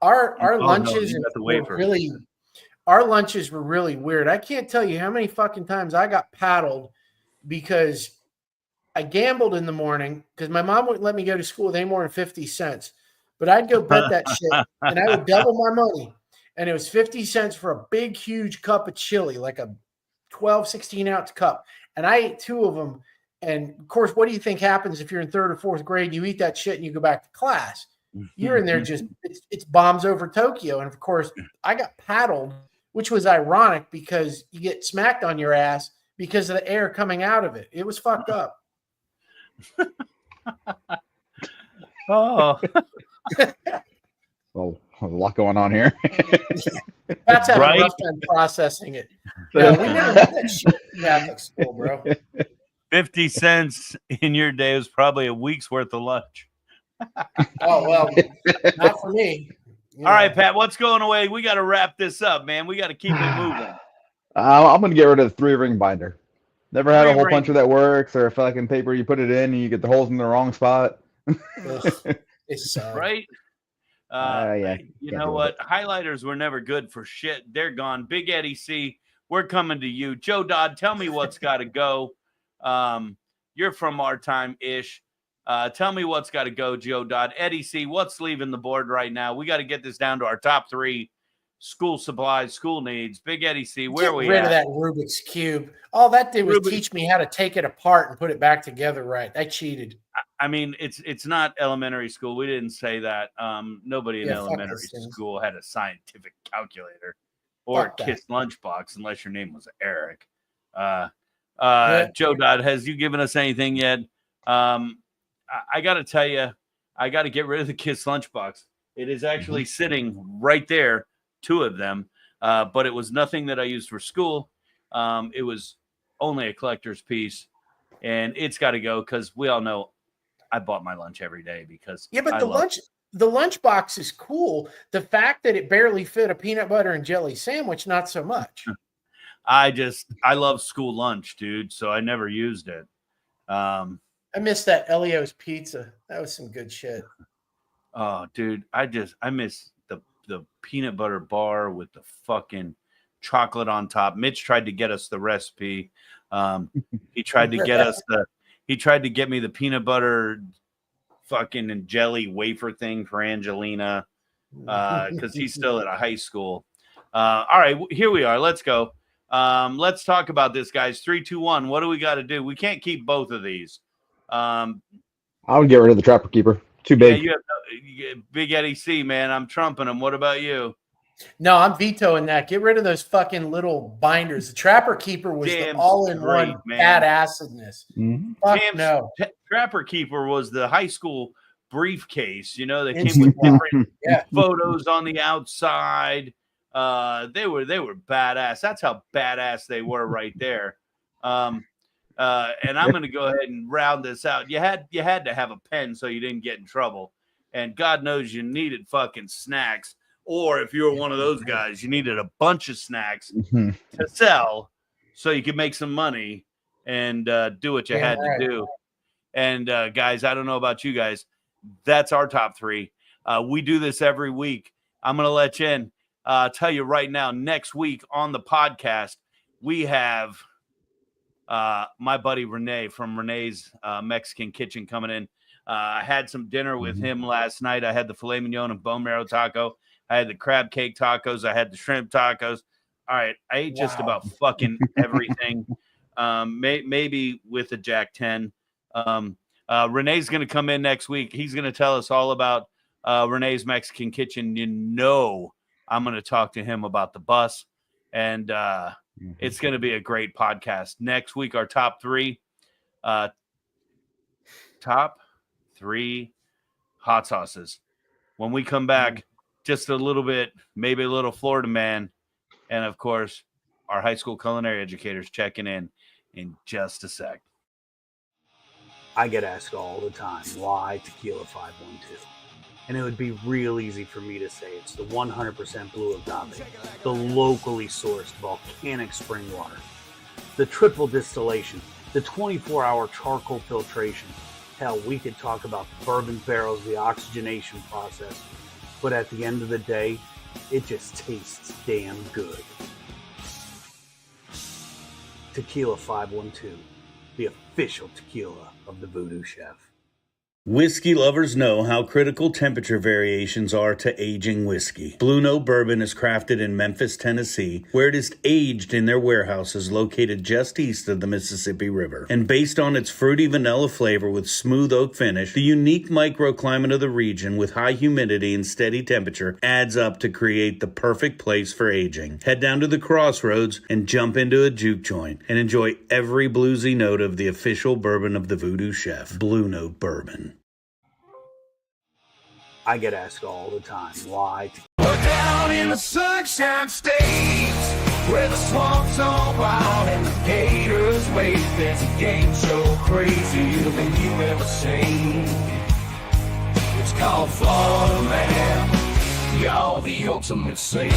our lunches our lunches were really weird. I can't tell you how many fucking times I got paddled because I gambled in the morning because my mom wouldn't let me go to school with any more than 50 cents. But I'd go bet that shit and I would double my money. And it was 50 cents for a big, huge cup of chili, like a 12, 16-ounce cup. And I ate 2 of them. And, of course, what do you think happens if you're in 3rd or 4th grade? You eat that shit and you go back to class. You're in there just it's bombs over Tokyo. And, of course, I got paddled, which was ironic because you get smacked on your ass because of the air coming out of it. It was fucked up. Oh. Well, a lot going on here. That's having a rough time processing it. No, we never had that shit in Catholic school, bro. 50 cents in your day was probably a week's worth of lunch. Oh, well, not for me. All right, Pat, what's going away? We got to wrap this up, man. We got to keep it moving. I'm going to get rid of the 3-ring binder. Never had a hole puncher that works or a fucking paper you put it in and you get the holes in the wrong spot. It's right? Yeah. You know what? Highlighters were never good for shit. They're gone. Big Eddie C, we're coming to you. Joe Dodd, tell me what's got to go. You're from our time-ish. Tell me what's got to go, Joe Dodd. Eddie C, what's leaving the board right now? We got to get this down to our top 3 school supplies, school needs. Big Eddie C, where are we at? Get rid of that Rubik's Cube. All that did was teach me how to take it apart and put it back together right. I cheated. I mean, it's not elementary school. We didn't say that. Nobody in elementary school had a scientific calculator or a KISS lunchbox unless your name was Eric. Joe Dodd, has you given us anything yet? I got to tell you, I got to get rid of the KISS lunchbox. It is actually sitting right there, 2 of them, but it was nothing that I used for school. It was only a collector's piece, and it's got to go because we all know I bought my lunch every day because but the lunchbox is cool. The fact that it barely fit a peanut butter and jelly sandwich, not so much. I love school lunch, dude. So I never used it. I miss that Elio's pizza. That was some good shit. Oh, dude, I miss the peanut butter bar with the fucking chocolate on top. Mitch tried to get us the recipe. He tried to get us he tried to get me the peanut butter fucking and jelly wafer thing for Angelina because he's still at a high school. All right, here we are. Let's go. Let's talk about this, guys. 3, 2, 1. What do we got to do? We can't keep both of these. I would get rid of the Trapper Keeper. Too big. Yeah, you have Big Eddie C, man. I'm trumping him. What about you? No, I'm vetoing that. Get rid of those fucking little binders. The Trapper Keeper was the all-in-one badassedness. Mm-hmm. Fuck no. Trapper Keeper was the high school briefcase. You know, they came with different photos on the outside. They were badass. That's how badass they were right there. And I'm going to go ahead and round this out. You had to have a pen so you didn't get in trouble. And God knows you needed fucking snacks. Or if you were one of those guys, you needed a bunch of snacks to sell so you could make some money and do what you had to do. And guys, I don't know about you guys. That's our top 3. We do this every week. I'm going to let you in. Tell you right now, next week on the podcast, we have my buddy Renee from Renee's Mexican Kitchen coming in. I had some dinner with him last night. I had the filet mignon and bone marrow taco. I had the crab cake tacos. I had the shrimp tacos. All right. I ate just about fucking everything. Maybe with a Jack 10. Renee's going to come in next week. He's going to tell us all about Renee's Mexican Kitchen. You know, I'm going to talk to him about the bus. And it's going to be a great podcast. Next week, our top 3. Top 3 hot sauces. When we come back, just a little bit, maybe a little Florida man. And, of course, our high school culinary educators checking in just a sec. I get asked all the time, why Tequila 512? And it would be real easy for me to say it's the 100% blue agave, the locally sourced volcanic spring water, the triple distillation, the 24-hour charcoal filtration. Hell, we could talk about the bourbon barrels, the oxygenation process, but at the end of the day, it just tastes damn good. Tequila 512, the official tequila of the Voodoo Chef. Whiskey lovers know how critical temperature variations are to aging whiskey. Blue Note Bourbon is crafted in Memphis, Tennessee, where it is aged in their warehouses located just east of the Mississippi River. And based on its fruity vanilla flavor with smooth oak finish, the unique microclimate of the region with high humidity and steady temperature adds up to create the perfect place for aging. Head down to the crossroads and jump into a juke joint and enjoy every bluesy note of the official bourbon of the Voodoo Chef, Blue Note Bourbon. I get asked all the time, why? We're down in the Sunshine State, where the swamps are wild and the gators wait. There's a game show crazier than you ever seen. It's called Florida Man, y'all the ultimate scene.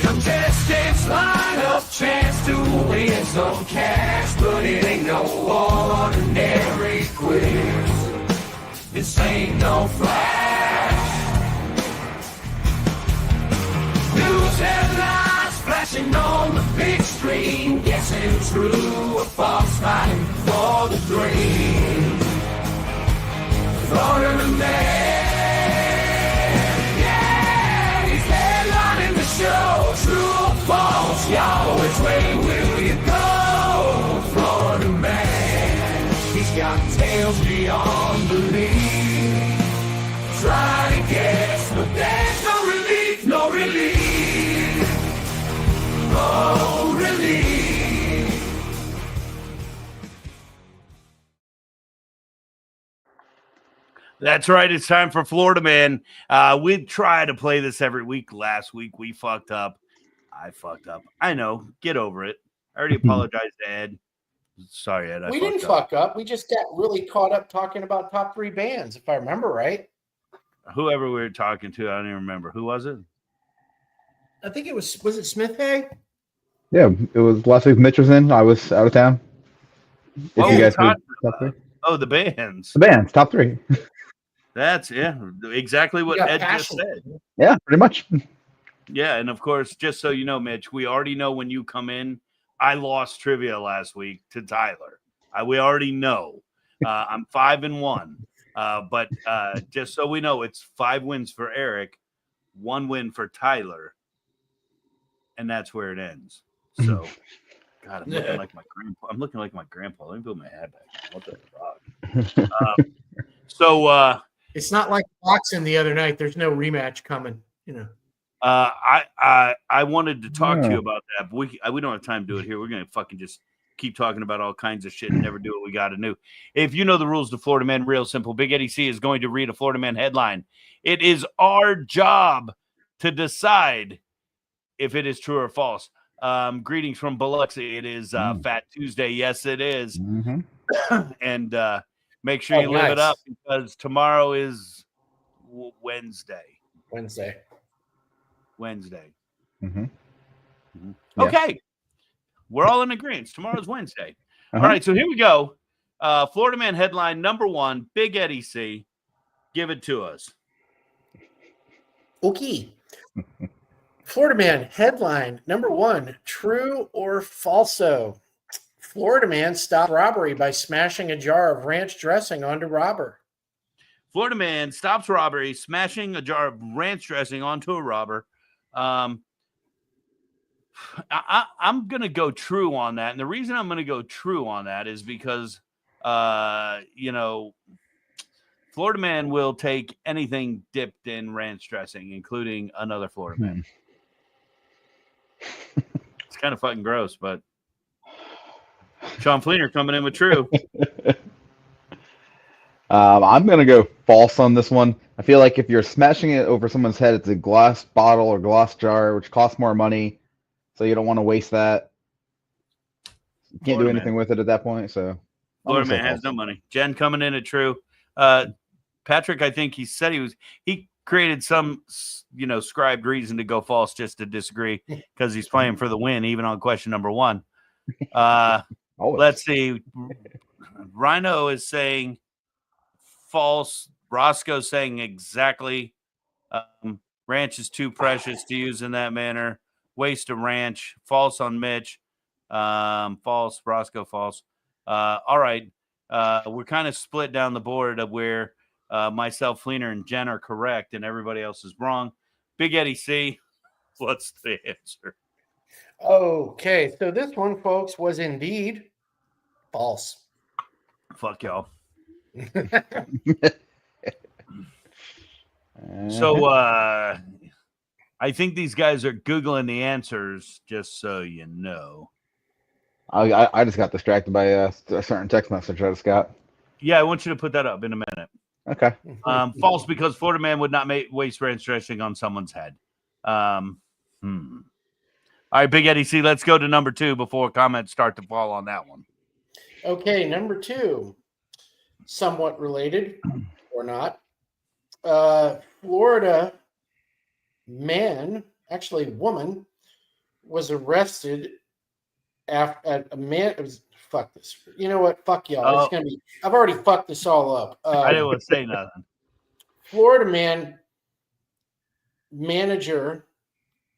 Contestants line up, chance to win some cash, but it ain't no ordinary quiz. This ain't no flash. News headlines flashing on the big screen, guessing true or false, fighting for the dream. Florida Man, yeah, he's headlining the show. True or false, y'all, which way will you go? Florida Man, he's got tales beyond belief. Try to guess, but there's no relief, no relief. Oh, relief. That's right. It's time for Florida Man. We try to play this every week. Last week, we fucked up. I fucked up. I know. Get over it. I already apologized to Ed. Sorry, Ed. We didn't fuck up. We just got really caught up talking about top 3 bands, if I remember right. Whoever we were talking to, I don't even remember. Who was it? I think it was it Smith Hay? Yeah, it was last week. Mitch was in. I was out of town. If you guys could, top 3. Oh, the bands. The bands, top 3. That's exactly what Ed just said. Yeah, pretty much. Yeah, and of course, just so you know, Mitch, we already know when you come in. I lost trivia last week to Tyler. We already know. I'm 5-1. But just so we know, it's 5 wins for Eric, 1 win for Tyler, and that's where it ends. So, God, I'm looking like my grandpa. I'm looking like my grandpa. Let me put my hat back. What the fuck? It's not like boxing the other night. There's no rematch coming. I wanted to talk to you about that, but we don't have time to do it here. We're gonna fucking just keep talking about all kinds of shit and never do what we got to do. If you know the rules to Florida Man, real simple. Big Eddie C is going to read a Florida Man headline. It is our job to decide if it is true or false. Greetings from Biloxi. It is Fat Tuesday. Yes, it is. And make sure you live it up because tomorrow is Wednesday. Okay. We're all in agreement. Tomorrow's Wednesday. All right. So here we go. Florida Man headline number 1, Big Eddie C. Give it to us. Okay. Florida Man headline number 1, true or falso? Florida man stopped robbery by smashing a jar of ranch dressing onto robber. Florida man stops robbery, smashing a jar of ranch dressing onto a robber. I'm going to go true on that. And the reason I'm going to go true on that is because, Florida man will take anything dipped in ranch dressing, including another Florida man. It's kind of fucking gross, but Sean Fleener coming in with true. I'm going to go false on this one. I feel like if you're smashing it over someone's head, it's a glass bottle or glass jar, which costs more money. So you don't want to waste that. You can't do anything with it at that point. So Florida man has no money. Jen coming in at true. Patrick, I think he said he created some, scribed reason to go false just to disagree because he's playing for the win, even on question number 1. Let's see. Rhino is saying false. Roscoe's saying exactly. Ranch is too precious to use in that manner. Waste of ranch. False on Mitch. False. Roscoe, false. All right. We're kind of split down the board of where myself, Fleener, and Jen are correct, and everybody else is wrong. Big Eddie C, what's the answer? Okay, so this one, folks, was indeed false. Fuck y'all. So I think these guys are Googling the answers, just so you know. I just got distracted by a certain text message I just got. Yeah, I want you to put that up in a minute. Okay. False, because Florida man would not waste ranch dressing on someone's head. All right, Big Eddie C, let's go to number 2 before comments start to fall on that one. Okay, number 2, somewhat related or not. Florida man, actually woman, was arrested after a man. It was fuck this. You know what? Fuck y'all. It's gonna be. I've already fucked this all up. I didn't want to say nothing. Florida man manager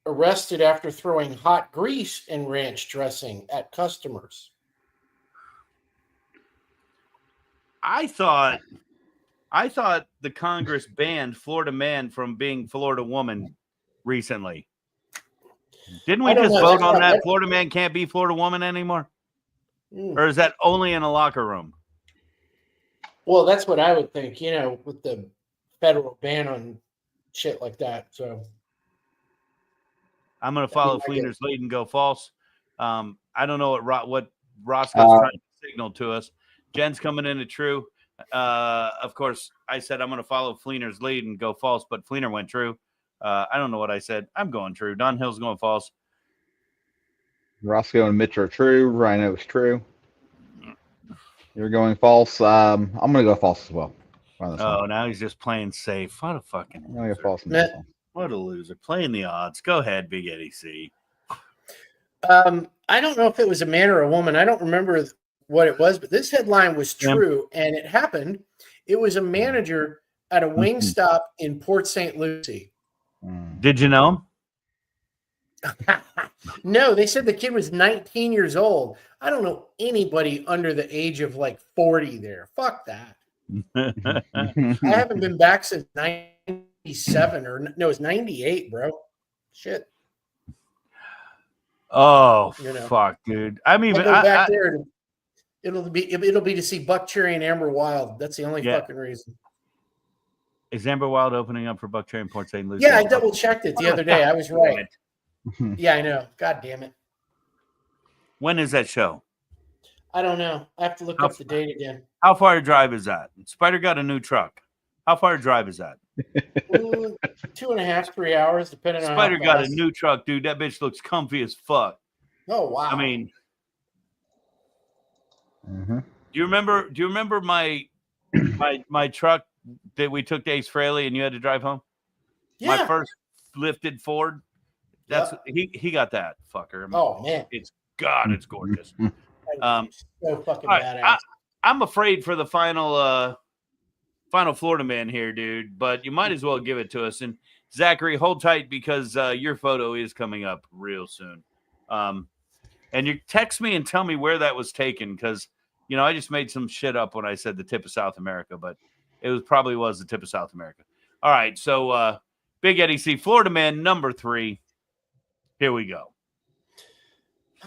arrested after throwing hot grease in ranch dressing at customers. I thought the Congress banned Florida man from being Florida woman recently. Didn't we just vote on that? Florida man can't be Florida woman anymore? Or is that only in a locker room? Well, that's what I would think, with the federal ban on shit like that. So I'm going to follow Fleener's lead and go false. I don't know what Roscoe's trying to signal to us. Jen's coming in at true. Of course, I said I'm going to follow Fleener's lead and go false, but Fleener went true. I don't know what I said. I'm going true. Don Hill's going false. Roscoe and Mitch are true. Rhino is true. You're going false. I'm going to go false as well. Now he's just playing safe. What a fucking loser. I'm going to go false. What a loser. Playing the odds. Go ahead, Big Eddie C. I don't know if it was a man or a woman. I don't remember what it was, but this headline was true, and it happened. It was a manager at a Wingstop in Port St. Lucie. Did you know him? No, they said the kid was 19 years old. I don't know anybody under the age of like 40 there. Fuck that. I haven't been back since 97 or no, it's 98, bro. Shit. Oh, You know. fuck, dude. I mean, I go back there and it'll be to see Buck Cherry and Amber Wild. That's the only fucking reason. Is Amber Wild opening up for Buck Cherry in Port St. Lucie? Yeah, I double checked it the other day. I was right. Yeah, I know. God damn it. When is that show? I don't know. I have to look up the date again. How far a drive is that? Spider got a new truck. How far a drive is that? 2.5, 3 hours, depending on. Spider got a new truck, dude. That bitch looks comfy as fuck. Oh wow! I mean, do you remember my truck that we took to Ace Frehley and you had to drive home? Yeah. My first lifted Ford. That's he got that fucker. I mean, oh man, it's gorgeous. So fucking right, badass. I'm afraid for the final Florida man here, dude. But you might as well give it to us. And Zachary, hold tight because your photo is coming up real soon. And you text me and tell me where that was taken because I just made some shit up when I said the tip of South America, but it probably was the tip of South America. All right, so Big Eddie C, Florida man number 3. Here we go.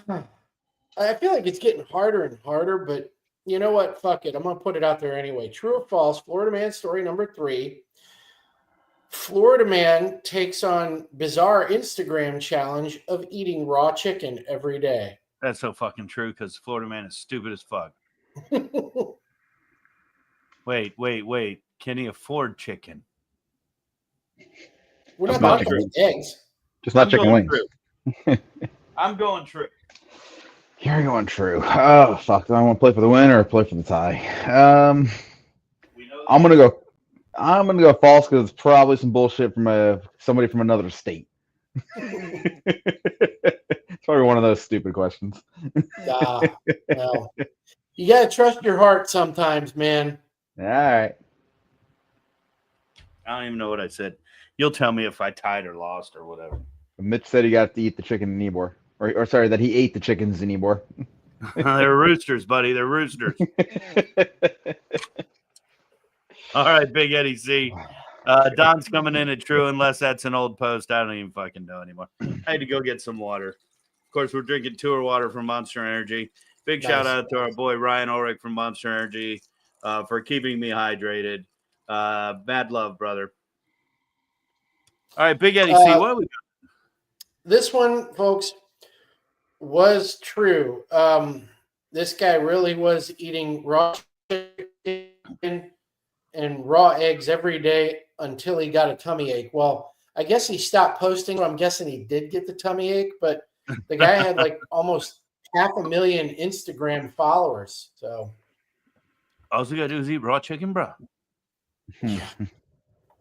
I feel like it's getting harder and harder, but you know what? Fuck it. I'm going to put it out there anyway. True or false? Florida man story number 3. Florida man takes on bizarre Instagram challenge of eating raw chicken every day. That's so fucking true because Florida man is stupid as fuck. Wait. Can he afford chicken? We're not talking about eggs. Just not chicken wings. I'm going true. You're going true. Oh fuck! Do I want to play for the win or play for the tie? I'm gonna go false because it's probably some bullshit from somebody from another state. It's probably one of those stupid questions. Well, you gotta trust your heart sometimes, man. All right. I don't even know what I said. You'll tell me if I tied or lost or whatever. Mitch said he got to eat the chicken in Ybor. Or sorry, that he ate the chickens in Ybor. They're roosters, buddy. They're roosters. All right, Big Eddie C. Don's coming in at true unless that's an old post. I don't even fucking know anymore. I had to go get some water. Of course, we're drinking tour water from Monster Energy. Big shout out to our boy Ryan Ulrich from Monster Energy for keeping me hydrated. Mad love, brother. All right, Big Eddie C. What do we got? This one, folks, was true. This guy really was eating raw chicken and raw eggs every day until he got a tummy ache. Well, I guess he stopped posting. So I'm guessing he did get the tummy ache, but the guy had like almost 500,000 Instagram followers. So all you gotta do is eat raw chicken, bro.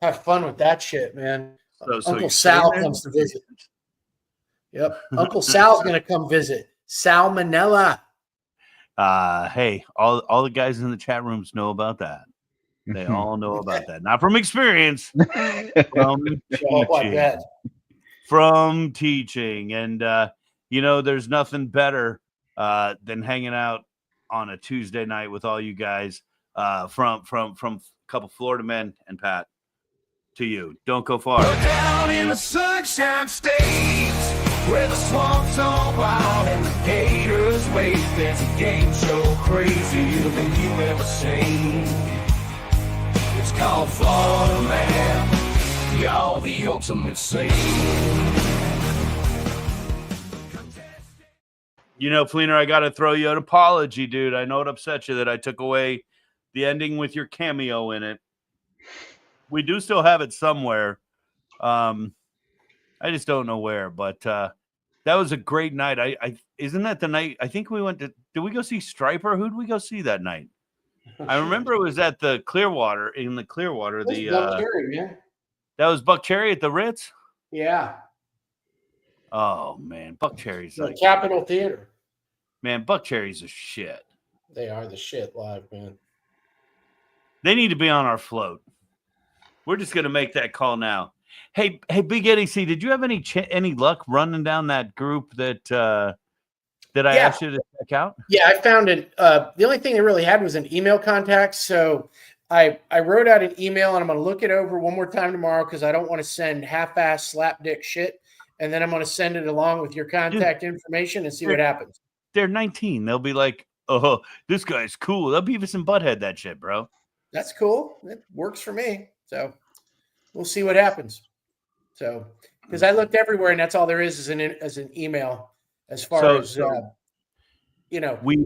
Have fun with that shit, man. So Uncle Sal comes to visit. Yep. Uncle Sal's going to come visit. Salmonella. Hey, all the guys in the chat rooms know about that. They all know about that. Not from experience. From teaching. And, there's nothing better than hanging out on a Tuesday night with all you guys from a couple Florida men and Pat to you. Don't go far. We're down in the Sunshine State, where the swamps are wild and the gators wait. There's a game show crazier than you ever seen. It's called Florida Man, y'all the ultimate scene. Fleener, I got to throw you an apology, dude. I know it upset you that I took away the ending with your cameo in it. We do still have it somewhere. I just don't know where, but that was a great night. I isn't that the night? I think we went to. Did we go see Striper? Who did we go see that night? I remember it was at the Clearwater. In the Clearwater, Buck Cherry, man. That was Buck Cherry at the Ritz. Yeah. Oh man, Buck Cherry's the Capitol Theater. Man, Buck Cherry's a shit. They are the shit live, man. They need to be on our float. We're just going to make that call now. Hey, Big Eddie C, did you have any luck running down that group that I asked you to check out? Yeah, I found it. The only thing they really had was an email contact. So I wrote out an email, and I'm going to look it over one more time tomorrow because I don't want to send half-ass slapdick shit. And then I'm going to send it along with your contact information and see what happens. They're 19. They'll be like, oh, this guy's cool. They'll Beavis and Butthead that shit, bro. That's cool. It works for me. So we'll see what happens. So because I looked everywhere, and that's all there is an email as far as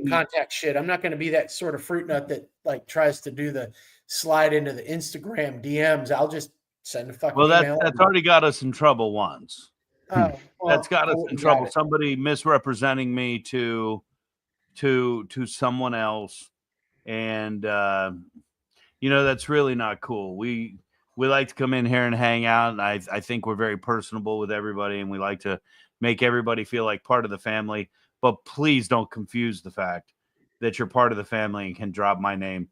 contact shit. I'm not going to be that sort of fruit nut that like tries to do the slide into the Instagram DMs. I'll just send a fucking email. That's already got us in trouble once. Well, that's got us in trouble. Somebody misrepresenting me to someone else, and that's really not cool. We like to come in here and hang out, and I think we're very personable with everybody, and we like to make everybody feel like part of the family. But please don't confuse the fact that you're part of the family and can drop my name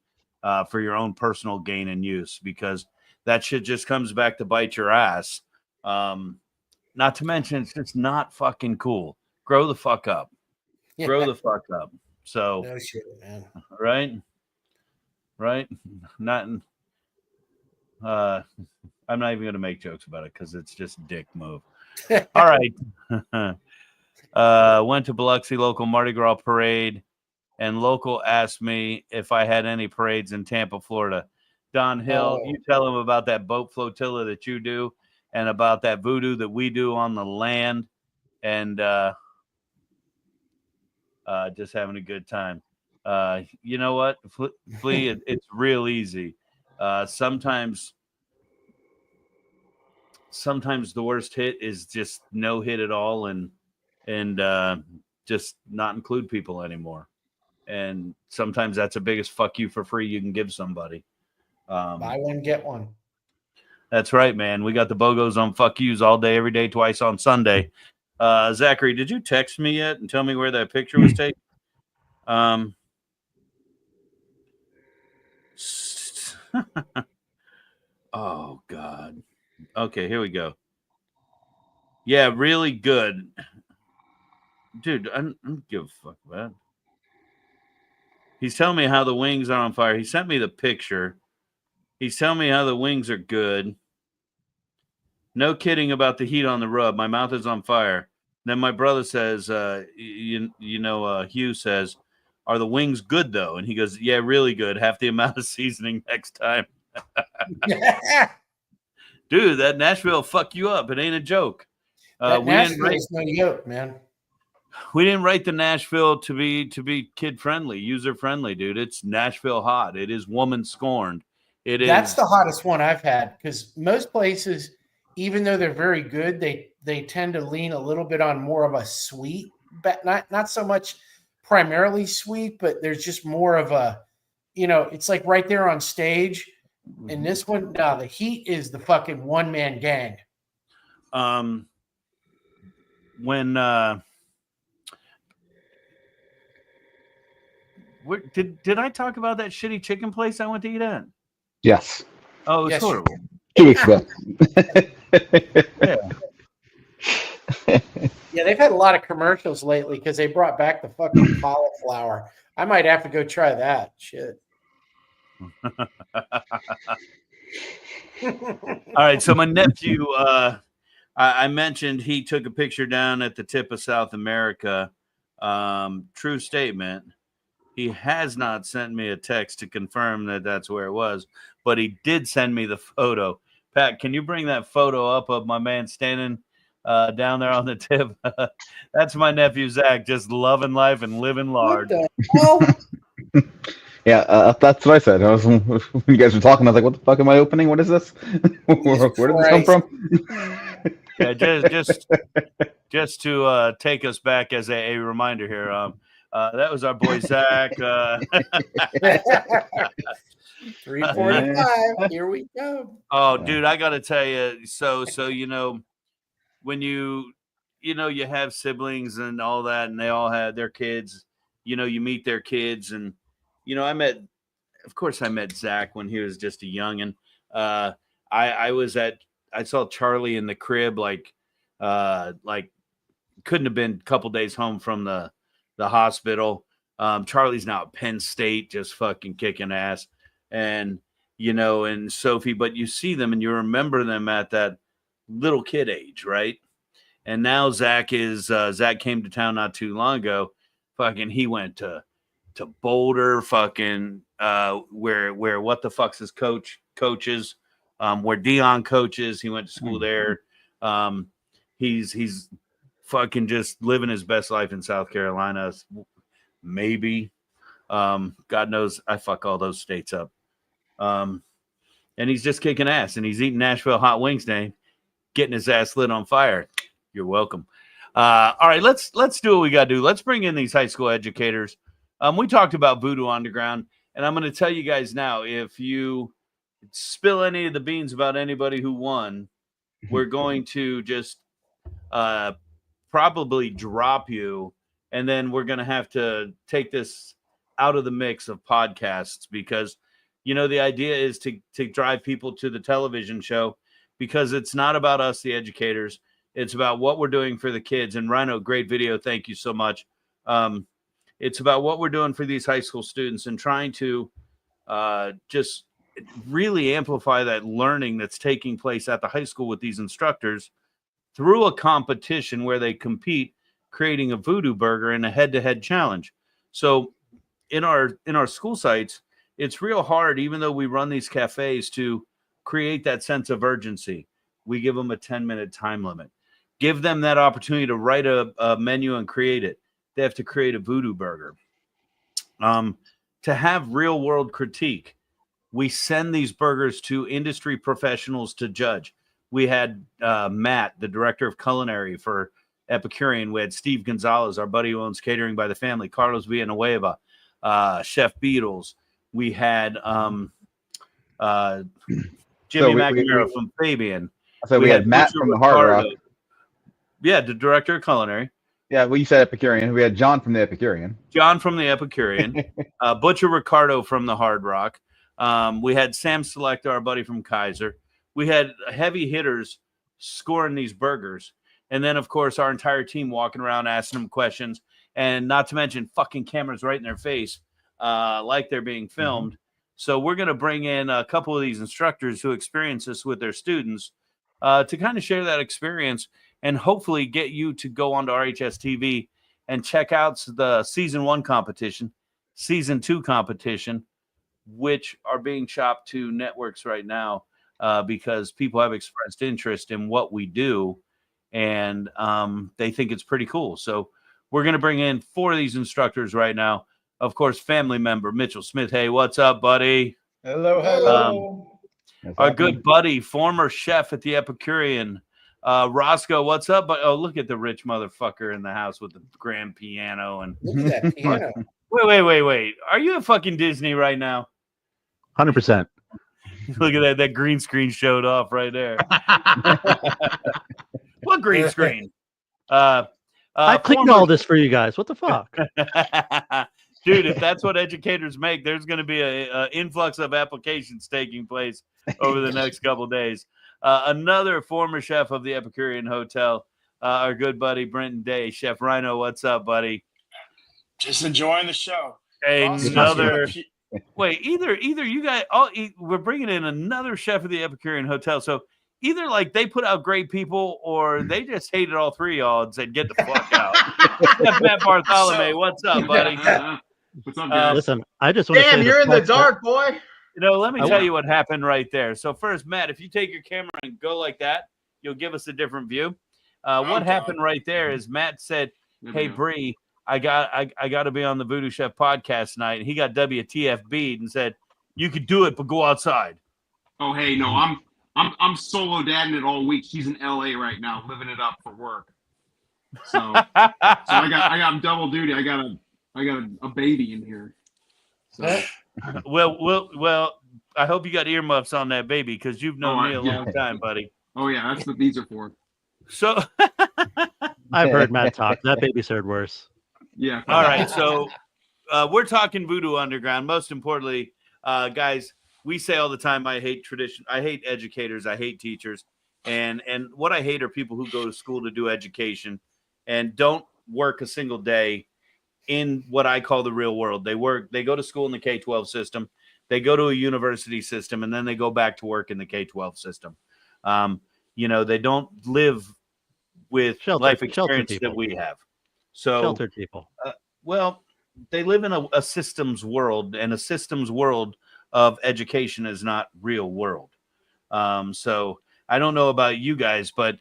for your own personal gain and use, because that shit just comes back to bite your ass. Not to mention, it's just not fucking cool. Grow the fuck up. Yeah. Grow the fuck up. So, no shit, man. Right. Not. I'm not even going to make jokes about it because it's just a dick move. All right. Went to Biloxi local Mardi Gras parade, and local asked me if I had any parades in Tampa, Florida. Don Hill, you tell him about that boat flotilla that you do, and about that voodoo that we do on the land, and just having a good time. You know what, Flea? It's real easy. Sometimes the worst hit is just no hit at all, and just not include people anymore. And sometimes that's the biggest fuck you for free you can give somebody. Buy one, get one. That's right, man. We got the BOGOs on fuck yous all day, every day, twice on Sunday. Zachary, did you text me yet and tell me where that picture was taken? Oh, God. Okay, here we go. Yeah, really good. Dude, I don't give a fuck about it. He's telling me how the wings are on fire. He sent me the picture. He's telling me how the wings are good. No kidding about the heat on the rub. My mouth is on fire. Then my brother says, Hugh says, are the wings good, though? And he goes, yeah, really good. Half the amount of seasoning next time. Dude, that Nashville fuck you up. It ain't a joke. Nashville is no joke, man. We didn't write the Nashville to be kid friendly, user friendly, dude. It's Nashville hot. It is woman scorned. That's the hottest one I've had, because most places, even though they're very good, they tend to lean a little bit on more of a sweet, but not so much primarily sweet, but there's just more of a, it's like right there on stage. And this one, no, the heat is the fucking one-man gang. When did I talk about that shitty chicken place I went to eat at? Yes. Oh, it's horrible. 2 weeks ago. Yeah. Yeah, they've had a lot of commercials lately because they brought back the fucking cauliflower. I might have to go try that. Shit. All right, so my nephew, I mentioned he took a picture down at the tip of South America. True statement. He has not sent me a text to confirm that that's where it was, but he did send me the photo. Pat, can you bring that photo up of my man standing down there on the tip? That's my nephew Zach, just loving life and living large. What the hell? Yeah, that's what I said. When you guys were talking, I was like, "What the fuck am I opening? What is this? Where did this come from?" Yeah, just to take us back as a reminder here. That was our boy Zach. 3:45. Here we go. Oh, dude, I gotta tell you. So when you have siblings and all that, and they all had their kids. You meet their kids, and I met Zach when he was just a youngin'. I Charlie in the crib, like couldn't have been a couple days home from the hospital. Charlie's now at Penn State, just fucking kicking ass. And, and Sophie, but you see them and you remember them at that little kid age, right? And now Zach came to town not too long ago. Fucking, he went to Boulder, fucking, where what the fuck's his coaches, where Dion coaches. He went to school there. He's fucking just living his best life in South Carolina. Maybe. God knows I fuck all those states up. And he's just kicking ass, and he's eating Nashville hot wings today, getting his ass lit on fire. You're welcome. All right, let's do what we got to do. Let's bring in these high school educators. We talked about Voodoo Underground, and I'm going to tell you guys now, if you spill any of the beans about anybody who won, we're going to just probably drop you, and then we're going to have to take this out of the mix of podcasts, because the idea is to drive people to the television show, because it's not about us, the educators. It's about what we're doing for the kids. And Rhino, great video. Thank you so much. It's about what we're doing for these high school students and trying to just really amplify that learning that's taking place at the high school with these instructors through a competition where they compete, creating a voodoo burger in a head-to-head challenge. So in our school sites, it's real hard, even though we run these cafes, to create that sense of urgency. We give them a 10-minute time limit. Give them that opportunity to write a menu and create it. They have to create a voodoo burger. To have real-world critique, we send these burgers to industry professionals to judge. We had Matt, the director of Culinary for Epicurean. We had Steve Gonzalez, our buddy who owns Catering by the Family. Carlos Villanueva, Chef Beatles. We had Jimmy McNamara from Fabian. So we had Matt from the Hard Rock. Yeah, the director of Culinary. Yeah, well, you said Epicurean. We had John from the Epicurean. Butcher Ricardo from the Hard Rock. We had Sam Selecta, our buddy from Kaiser. We had heavy hitters scoring these burgers. And then, of course, our entire team walking around asking them questions. And not to mention fucking cameras right in their face, like they're being filmed. So we're going to bring in a couple of these instructors who experience this with their students to kind of share that experience and hopefully get you to go onto RHS TV and check out the season 1 competition, season 2 competition, which are being shopped to networks right now because people have expressed interest in what we do, and they think it's pretty cool. So we're going to bring in 4 of these instructors right now. Of course, family member Mitchell Smith. Hey, what's up, buddy? Hello. Our good buddy, former chef at the Epicurean, Roscoe. What's up? Oh, look at the rich motherfucker in the house with the grand piano. And look at that piano. Wait. Are you at fucking Disney right now? 100%. Look at that. That green screen showed off right there. What green screen? I cleaned all this for you guys. What the fuck? Dude, if that's what educators make, there's going to be an influx of applications taking place over the next couple of days. Another former chef of the Epicurean Hotel, our good buddy Brenton Day. Chef Rhino, what's up, buddy? Just enjoying the show. Another. Wait, either you guys, we're bringing in another chef of the Epicurean Hotel. So either like they put out great people, or they just hated all 3 of y'all and said, "Get the fuck out." Chef Matt Bartholomew, what's up, buddy? What's up, guys? Listen, I just want to say You're in the dark, boy. Let me tell you what happened right there. So first, Matt, if you take your camera and go like that, you'll give us a different view. What happened right there is Matt said, "Hey, Bree, I got to be on the Voodoo Chef podcast tonight." And he got WTFB'd and said, "You could do it, but go outside." Oh, hey, no, I'm solo dadding it all week. She's in LA right now, living it up for work. So I got double duty. I got a baby in here. So well, I hope you got earmuffs on that baby, because you've known me a long time, buddy. Oh yeah, that's what these are for. So I've heard Matt talk. That baby's heard worse. Yeah. All right. So we're talking Voodoo Underground. Most importantly, guys, we say all the time, I hate tradition. I hate educators. I hate teachers. And what I hate are people who go to school to do education and don't work a single day in what I call the real world. They go to school in the K-12 system, they go to a university system, and then they go back to work in the K-12 system. They don't live with life experience that we have. So sheltered people. Well, they live in a systems world, and a systems world of education is not real world. So I don't know about you guys, but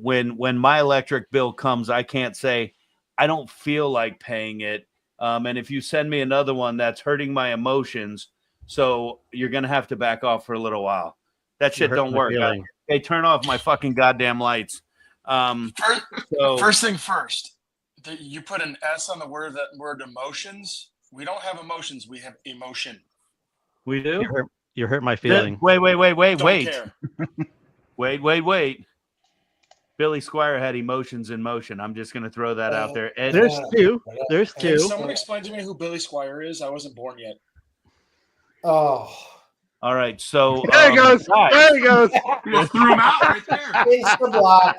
when my electric bill comes, I can't say I don't feel like paying it. And if you send me another one, that's hurting my emotions. So you're gonna have to back off for a little while. That shit don't work. Hey, turn off my fucking goddamn lights. First thing first, you put an S on the word emotions. We don't have emotions. We have emotion. We do. You hurt my feeling. Wait. Don't care. Wait. Billy Squire had emotions in motion. I'm just going to throw that out there. There's two. Can someone explain to me who Billy Squire is? I wasn't born yet. Oh. All right. So there he goes. There he goes. You just threw him out right there. It's the block.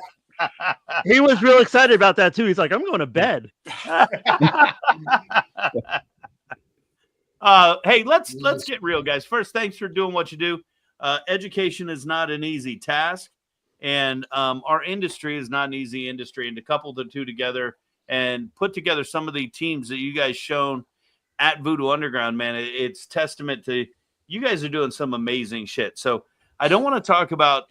He was real excited about that too. He's like, I'm going to bed. Hey, let's get real, guys. First, thanks for doing what you do. Education is not an easy task, and our industry is not an easy industry. And to couple the two together and put together some of the teams that you guys shown at Voodoo Underground, man, it's testament to you guys are doing some amazing shit. So I don't want to talk about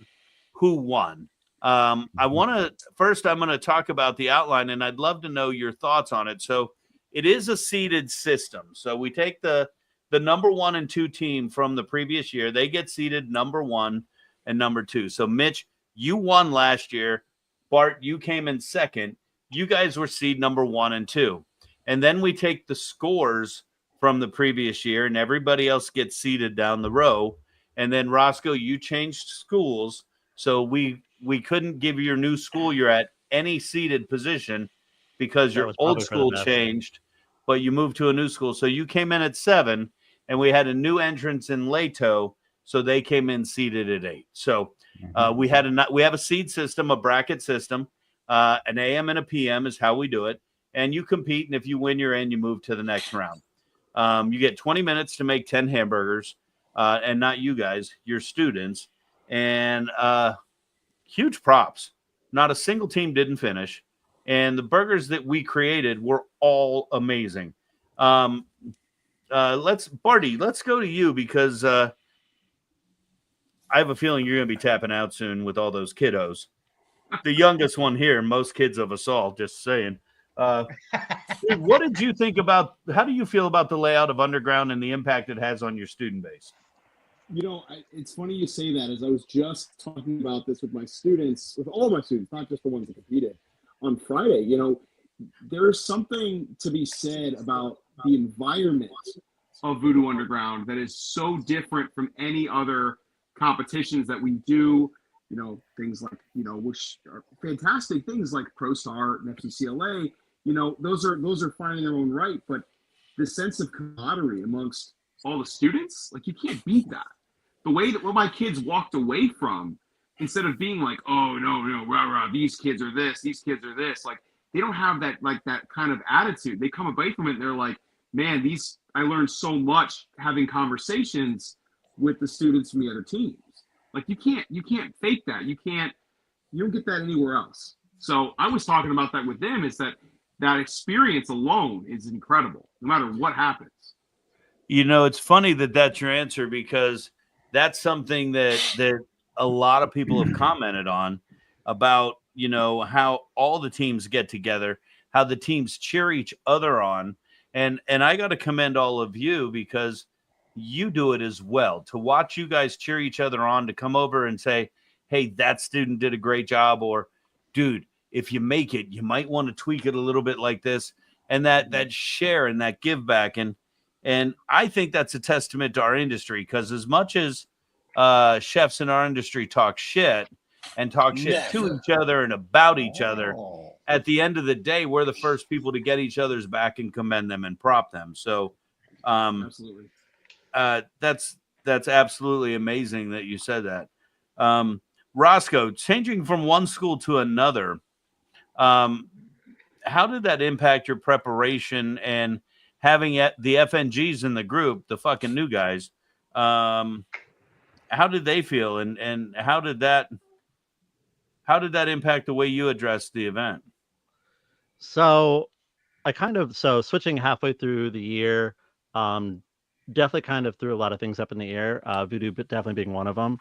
who won. I'm going to talk about the outline, and I'd love to know your thoughts on it. So it is a seeded system. So we take the number 1 and 2 team from the previous year. They get seeded number 1 and number 2. So Mitch, you won last year. Bart, you came in second. You guys were seed number 1 and 2. And then we take the scores from the previous year, and everybody else gets seeded down the row. And then Roscoe, you changed schools. So we couldn't give your new school you're at any seated position because your old school changed, but you moved to a new school. So you came in at 7, and we had a new entrance in Leto, so they came in seated at 8. So we have a seed system, a bracket system. An AM and a PM is how we do it. And you compete, and if you win, you're in. You move to the next round. You get 20 minutes to make 10 hamburgers, and not you guys, your students. And huge props. Not a single team didn't finish. And the burgers that we created were all amazing. Barty, let's go to you because I have a feeling you're going to be tapping out soon with all those kiddos. The youngest one here, most kids of us all, just saying. What did you think about, how do you feel about the layout of Underground and the impact it has on your student base? It's funny you say that, as I was just talking about this with my students, with all my students, not just the ones that competed on Friday. There's something to be said about the environment of Voodoo Underground that is so different from any other competitions that we do. Things like, which are fantastic things like Pro Star and FCCLA, those are fine in their own right, but the sense of camaraderie amongst all the students, like, you can't beat that. The way that what my kids walked away from, instead of being like, oh no, rah, rah, these kids are this, like, they don't have that kind of attitude. They come away from it and they're like, man, I learned so much having conversations with the students from the other teams. Like, you can't fake that. You don't get that anywhere else. So I was talking about that with them, is that experience alone is incredible, no matter what happens. It's funny that that's your answer, because that's something that a lot of people have commented on about, how all the teams get together, how the teams cheer each other on. And I got to commend all of you, because you do it as well. To watch you guys cheer each other on, to come over and say, hey, that student did a great job, or dude, if you make it, you might want to tweak it a little bit like this, and that share and that give back. And I think that's a testament to our industry, because as much as chefs in our industry talk shit to each other and about each other, at the end of the day, we're the first people to get each other's back and commend them and prop them. So Absolutely. that's absolutely amazing that you said that. Roscoe, changing from one school to another, how did that impact your preparation and having the FNGs in the group, the fucking new guys? How did they feel, and how did that impact the way you addressed the event? So switching halfway through the year, definitely kind of threw a lot of things up in the air. Voodoo definitely being one of them.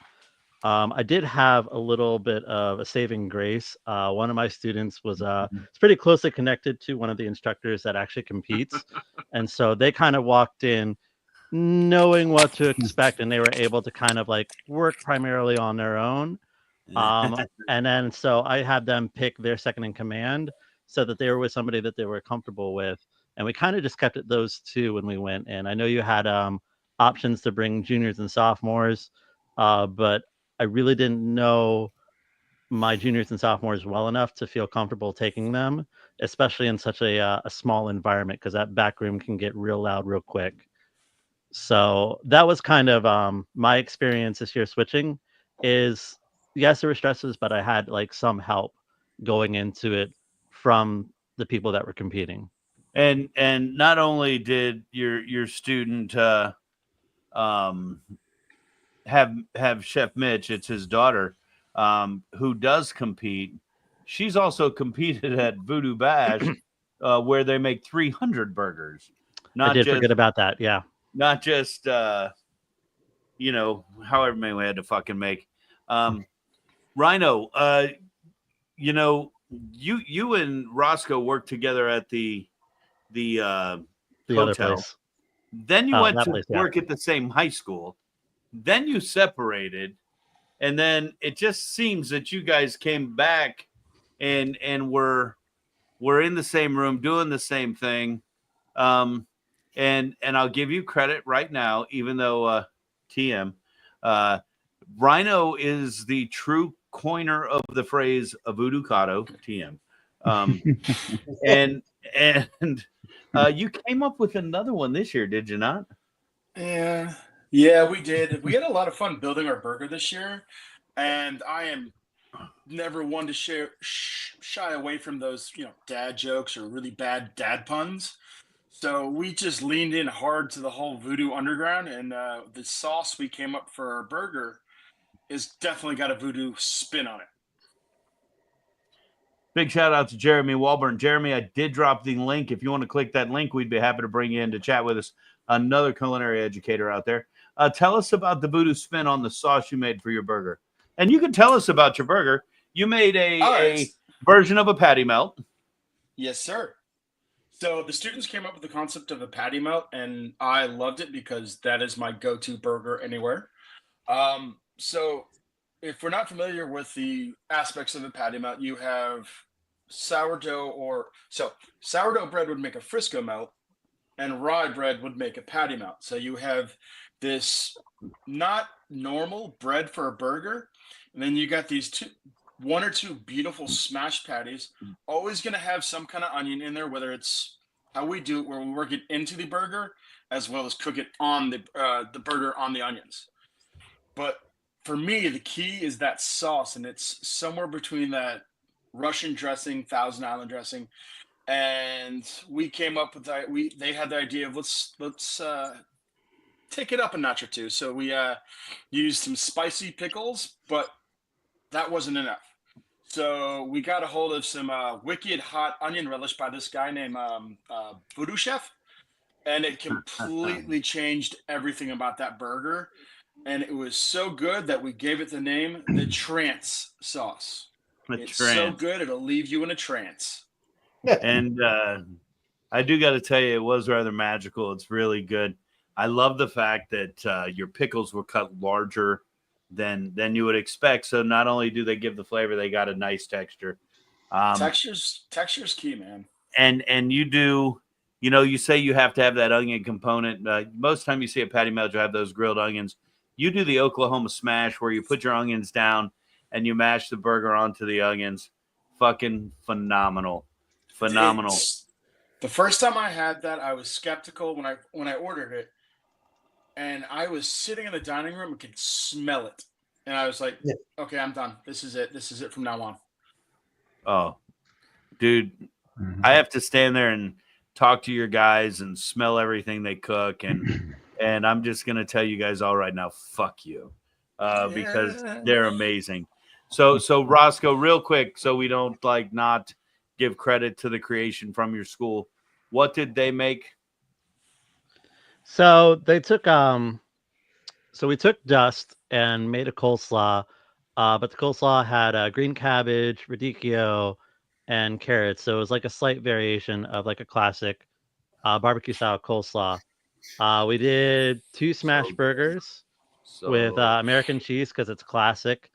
I did have a little bit of a saving grace. One of my students was it's pretty closely connected to one of the instructors that actually competes, and so they kind of walked in knowing what to expect, and they were able to kind of like work primarily on their own. And then so I had them pick their second in command so that they were with somebody that they were comfortable with, and we kind of just kept it those two when we went. And I know you had options to bring juniors and sophomores, but I really didn't know my juniors and sophomores well enough to feel comfortable taking them, especially in such a small environment, because that back room can get real loud real quick. So that was kind of my experience this year switching. Is yes, there were stresses, but I had like some help going into it from the people that were competing. And not only did your student have Chef Mitch, it's his daughter, who does compete. She's also competed at Voodoo Bash, where they make 300 burgers. I did forget about that. Yeah. Not just however many we had to fucking make. Rhino, you and Roscoe worked together at the other hotel. place. Then you went to work at the same high school. Then you separated, and then it just seems that you guys came back and were in the same room doing the same thing. And I'll give you credit right now, even though TM, Rhino is the true coiner of the phrase avocado, TM. And you came up with another one this year, did you not? Yeah, we did. We had a lot of fun building our burger this year, and I am never one to shy away from those, dad jokes or really bad dad puns. So we just leaned in hard to the whole Voodoo Underground, and the sauce we came up for our burger is definitely got a Voodoo spin on it. Big shout out to Jeremy Walburn. Jeremy, I did drop the link. If you want to click that link, we'd be happy to bring you in to chat with us. Another culinary educator out there. Tell us about the Voodoo spin on the sauce you made for your burger. And you can tell us about your burger. You made a version of a patty melt. Yes, sir. So the students came up with the concept of a patty melt, and I loved it because that is my go-to burger anywhere. So if we're not familiar with the aspects of a patty melt, you have sourdough sourdough bread would make a Frisco melt, and rye bread would make a patty melt. So you have this not normal bread for a burger, and then you got these one or two beautiful smashed patties, always going to have some kind of onion in there, whether it's how we do it, where we work it into the burger, as well as cook it on the burger on the onions. But for me, the key is that sauce, and it's somewhere between that Russian dressing, Thousand Island dressing, and we came up with they had the idea of let's take it up a notch or two. So we used some spicy pickles, but that wasn't enough. So we got a hold of some wicked hot onion relish by this guy named Voodoo Chef, and it completely changed everything about that burger. And it was so good that we gave it the name the Trance Sauce. It's so good it'll leave you in a trance. And I do got to tell you, it was rather magical. It's really good. I love the fact that your pickles were cut larger than you would expect. So not only do they give the flavor, they got a nice texture. Texture's key, man. And you do, you say you have to have that onion component. Most time you see a patty melt, you have those grilled onions. You do the Oklahoma smash where you put your onions down and you mash the burger onto the onions. Fucking phenomenal. Phenomenal. The first time I had that, I was skeptical when I ordered it. And I was sitting in the dining room and could smell it. and I was like, okay, I'm done. This is it. This is it from now on. Oh, dude, I have to stand there and talk to your guys and smell everything they cook, and I'm just gonna tell you guys all right now, fuck you, because they're amazing. So Roscoe, real quick, so we don't like not give credit to the creation from your school. What did they make? So they took so we took dust and made a coleslaw, but the coleslaw had green cabbage, radicchio, and carrots. So it was like a slight variation of like a classic barbecue style coleslaw. We did 2 smash So good. burgers with So American cheese because it's classic.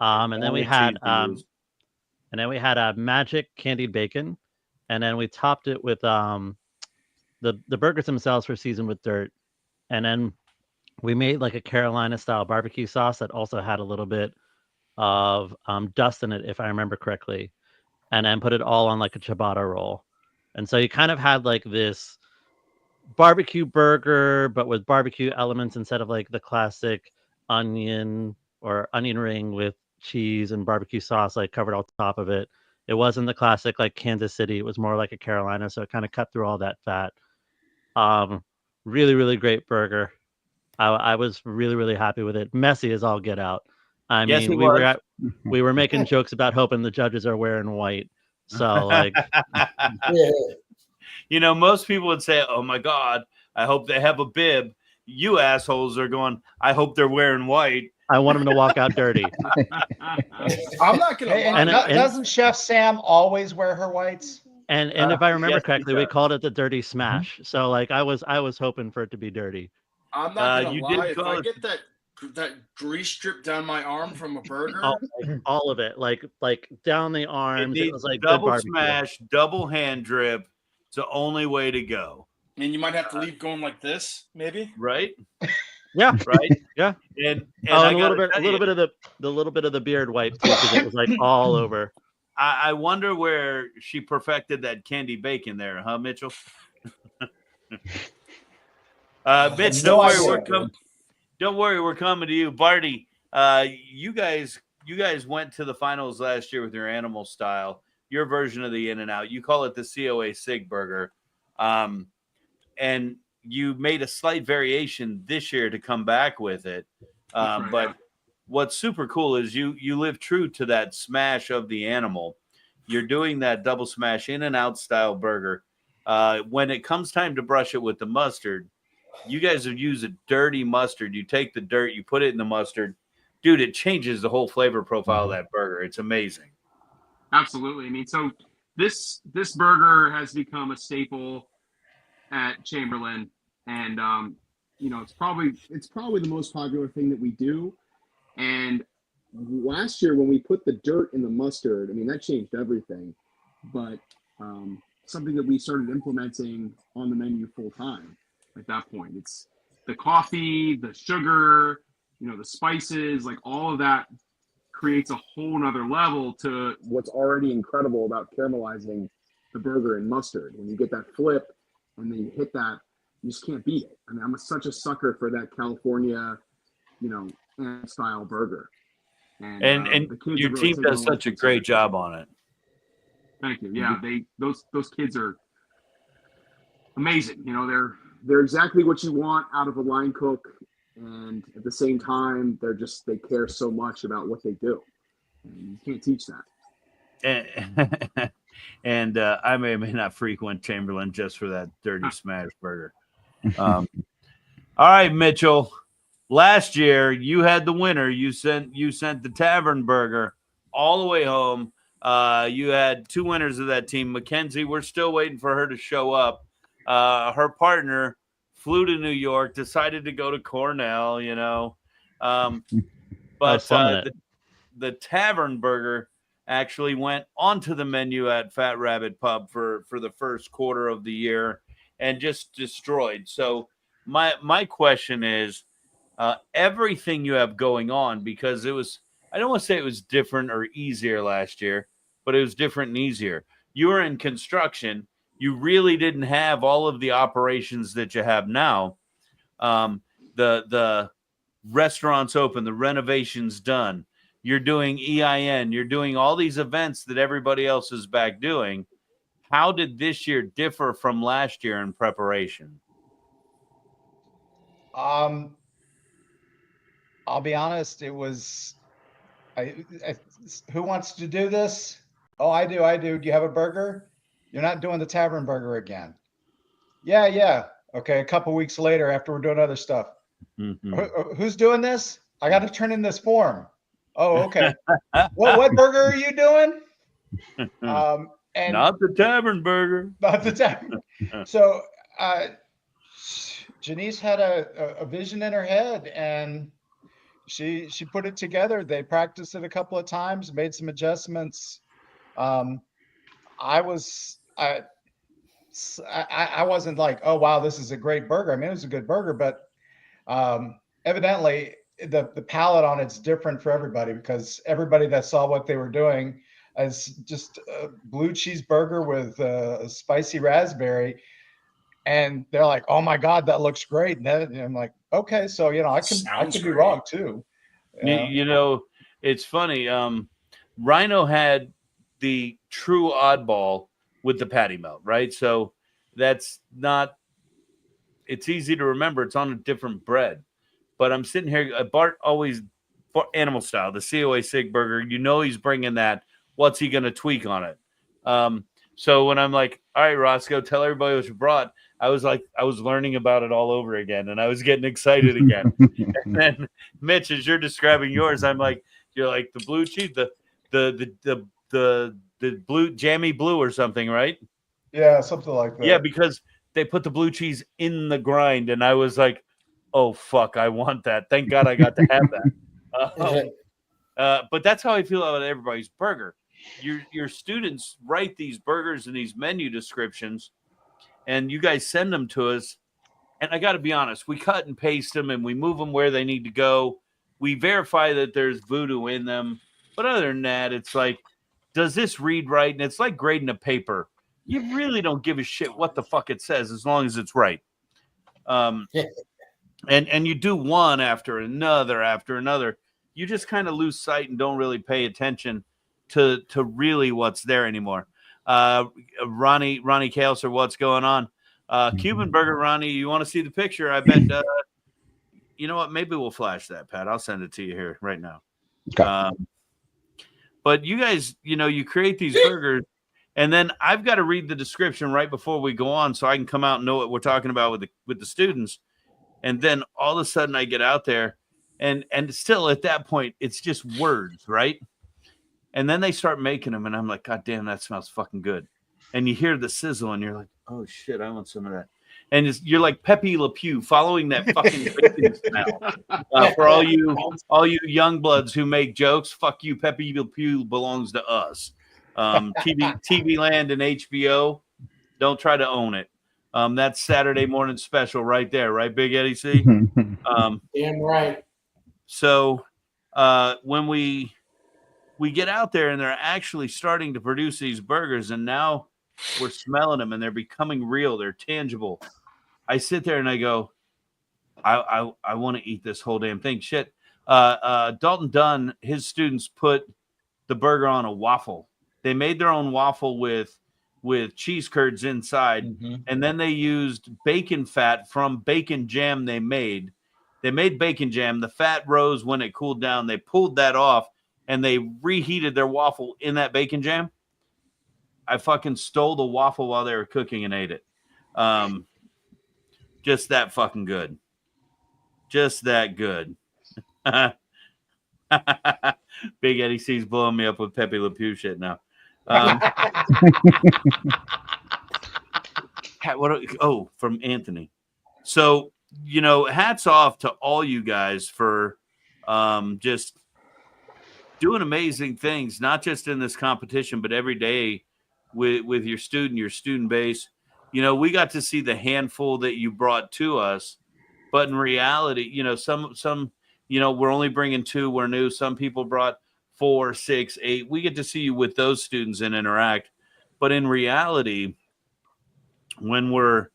And then we only had cheese to use. magic candied bacon, and then we topped it with the burgers themselves were seasoned with dirt, and then we made like a Carolina style barbecue sauce that also had a little bit of dust in it, if I remember correctly, and then put it all on like a ciabatta roll. And so you kind of had like this barbecue burger, but with barbecue elements instead of like the classic onion or onion ring with cheese and barbecue sauce like covered on top of it. It wasn't the classic like Kansas City. It was more like a Carolina, so it kind of cut through all that fat. Really, really great burger. I was really, really happy with it. Messy as all get out. I Yes, mean, it was. we were making jokes about hoping the judges are wearing white. So like, You know, most people would say, "Oh my God, I hope they have a bib." You assholes are going, "I hope they're wearing white." I want them to walk out dirty. I'm not gonna lie. Doesn't Chef Sam always wear her whites? And if I remember yes, correctly, we does. called it the dirty smash. So like I was hoping for it to be dirty. I'm not gonna You lie. did If call I it. get that grease drip down my arm from a burger, All of it, like down the It arms. It needs was like good double barbecue. smash, double hand drip. It's the only way to go, and you might have to leave going like this, maybe. right? Yeah, Right. yeah. And Oh, I and a gotta little bit, tell a little you, bit of the little bit of the beard wipe too, because it was like all over. I wonder where she perfected that candy bacon there, huh, Mitchell? Mitch, No don't worry, idea. don't worry, we're coming to you, Barty. You guys went to the finals last year with your animal style, your version of the In and Out. You call it the COA Sig Burger, and you made a slight variation this year to come back with it. Right, But yeah. what's super cool is you live true to that smash of the animal. You're doing that double smash In and Out style burger. When it comes time to brush it with the mustard, you guys would use a dirty mustard. You take the dirt, you put it in the mustard. Dude, it changes the whole flavor profile of that burger. It's amazing. Absolutely. I mean, so this burger has become a staple at Chamberlain, and it's probably the most popular thing that we do. And last year when we put the dirt in the mustard, I mean that changed everything. But something that we started implementing on the menu full time at that point. It's the coffee, the sugar, the spices, like all of that creates a whole nother level to what's already incredible about caramelizing the burger in mustard. When you get that flip and then you hit that, you just can't beat it. I mean, I'm such a sucker for that California, style burger. And the kids your have really team taken does a such a liking to great it. job on it. Thank you. Yeah, those kids are amazing. They're exactly what you want out of a line cook, and at the same time, they care so much about what they do. And you can't teach that. And I may or may not frequent Chamberlain just for that dirty smash burger. All right, Mitchell. Last year you had the winner. You sent the Tavern Burger all the way home. You had 2 winners of that team. Mackenzie, we're still waiting for her to show up. Her partner flew to New York, decided to go to Cornell, but the Tavern Burger actually went onto the menu at Fat Rabbit Pub for the first quarter of the year and just destroyed. So my question is, everything you have going on, because I don't want to say it was different or easier last year, but it was different and easier. You were in construction. You really didn't have all of the operations that you have now. The restaurants open, the renovations done. You're doing EIN. You're doing all these events that everybody else is back doing. How did this year differ from last year in preparation? I'll be honest. It was, who wants to do this? Oh, I do. I do. Do you have a burger? You're not doing the tavern burger again. Yeah, yeah. Okay. A couple weeks later, after we're doing other stuff, who's doing this? I got to turn in this form. Oh, okay. What burger are you doing? And Not the tavern burger. Not the tavern. So Janice had a vision in her head, and she put it together. They practiced it a couple of times, made some adjustments. I wasn't like, oh wow, this is a great burger. I mean, it was a good burger, but evidently the palate on it's different for everybody, because everybody that saw what they were doing as just a blue cheeseburger with a spicy raspberry, and they're like, oh my god, that looks great. And I'm like, okay, so I could be wrong too. You know, it's funny. Rhino had the true oddball with the patty melt, right? So that's not, it's easy to remember. It's on a different bread. But I'm sitting here, Bart always, animal style, the COA Sig burger, he's bringing that. What's he going to tweak on it? So when I'm like, all right, Roscoe, tell everybody what you brought, I was learning about it all over again, and I was getting excited again. And then, Mitch, as you're describing yours, you're like the blue cheese, the blue jammy blue or something, right? Yeah, something like that. Yeah, because they put the blue cheese in the grind, and I was like, oh fuck, I want that. Thank God I got to have that. But that's how I feel about everybody's burger. Your students write these burgers and these menu descriptions, and you guys send them to us. And I got to be honest, we cut and paste them, and we move them where they need to go. We verify that there's voodoo in them. But other than that, it's like, does this read right? And it's like grading a paper. You really don't give a shit what the fuck it says as long as it's right. And you do one after another. You just kind of lose sight and don't really pay attention to really what's there anymore. Ronnie Kaleser, what's going on? Cuban burger, Ronnie, you want to see the picture? I bet, you know what? Maybe we'll flash that, Pat. I'll send it to you here right now. Okay. But you guys, you create these burgers, and then I've got to read the description right before we go on so I can come out and know what we're talking about with the students. And then all of a sudden I get out there, and still at that point, it's just words, right? And then they start making them, and I'm like, God damn, that smells fucking good. And you hear the sizzle, and you're like, oh shit, I want some of that. And you're like Pepe Le Pew following that fucking bacon smell. For all you young bloods who make jokes, fuck you, Pepe Le Pew belongs to us. TV Land and HBO, don't try to own it. That's Saturday morning special right there, right, Big Eddie C? Damn right. So when we get out there and they're actually starting to produce these burgers, and now we're smelling them and they're becoming real, they're tangible. I sit there and I go, I want to eat this whole damn thing. Shit. Dalton Dunn, his students put the burger on a waffle. They made their own waffle with cheese curds inside, and then they used bacon fat from bacon jam they made. They made bacon jam. The fat rose when it cooled down. They pulled that off, and they reheated their waffle in that bacon jam. I fucking stole the waffle while they were cooking and ate it. Just that fucking good. Just that good. Big Eddie C's blowing me up with Pepe Le Pew shit now. From Anthony. So, hats off to all you guys for just doing amazing things, not just in this competition, but every day with your student base. We got to see the handful that you brought to us, but in reality, some we're only bringing 2. We're new. Some people brought 4, 6, 8. We get to see you with those students and interact. But in reality, when we're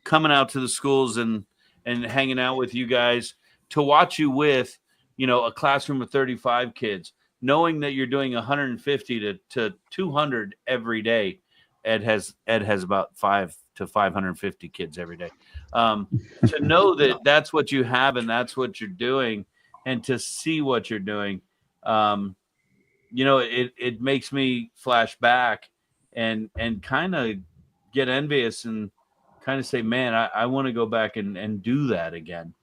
coming out to the schools and hanging out with you guys, to watch you with, a classroom of 35 kids, knowing that you're doing 150 to 200 every day. Ed has about 5 to 550 kids every day. To know that that's what you have and that's what you're doing, and to see what you're doing, it makes me flash back and kind of get envious and kind of say, man, I want to go back and do that again.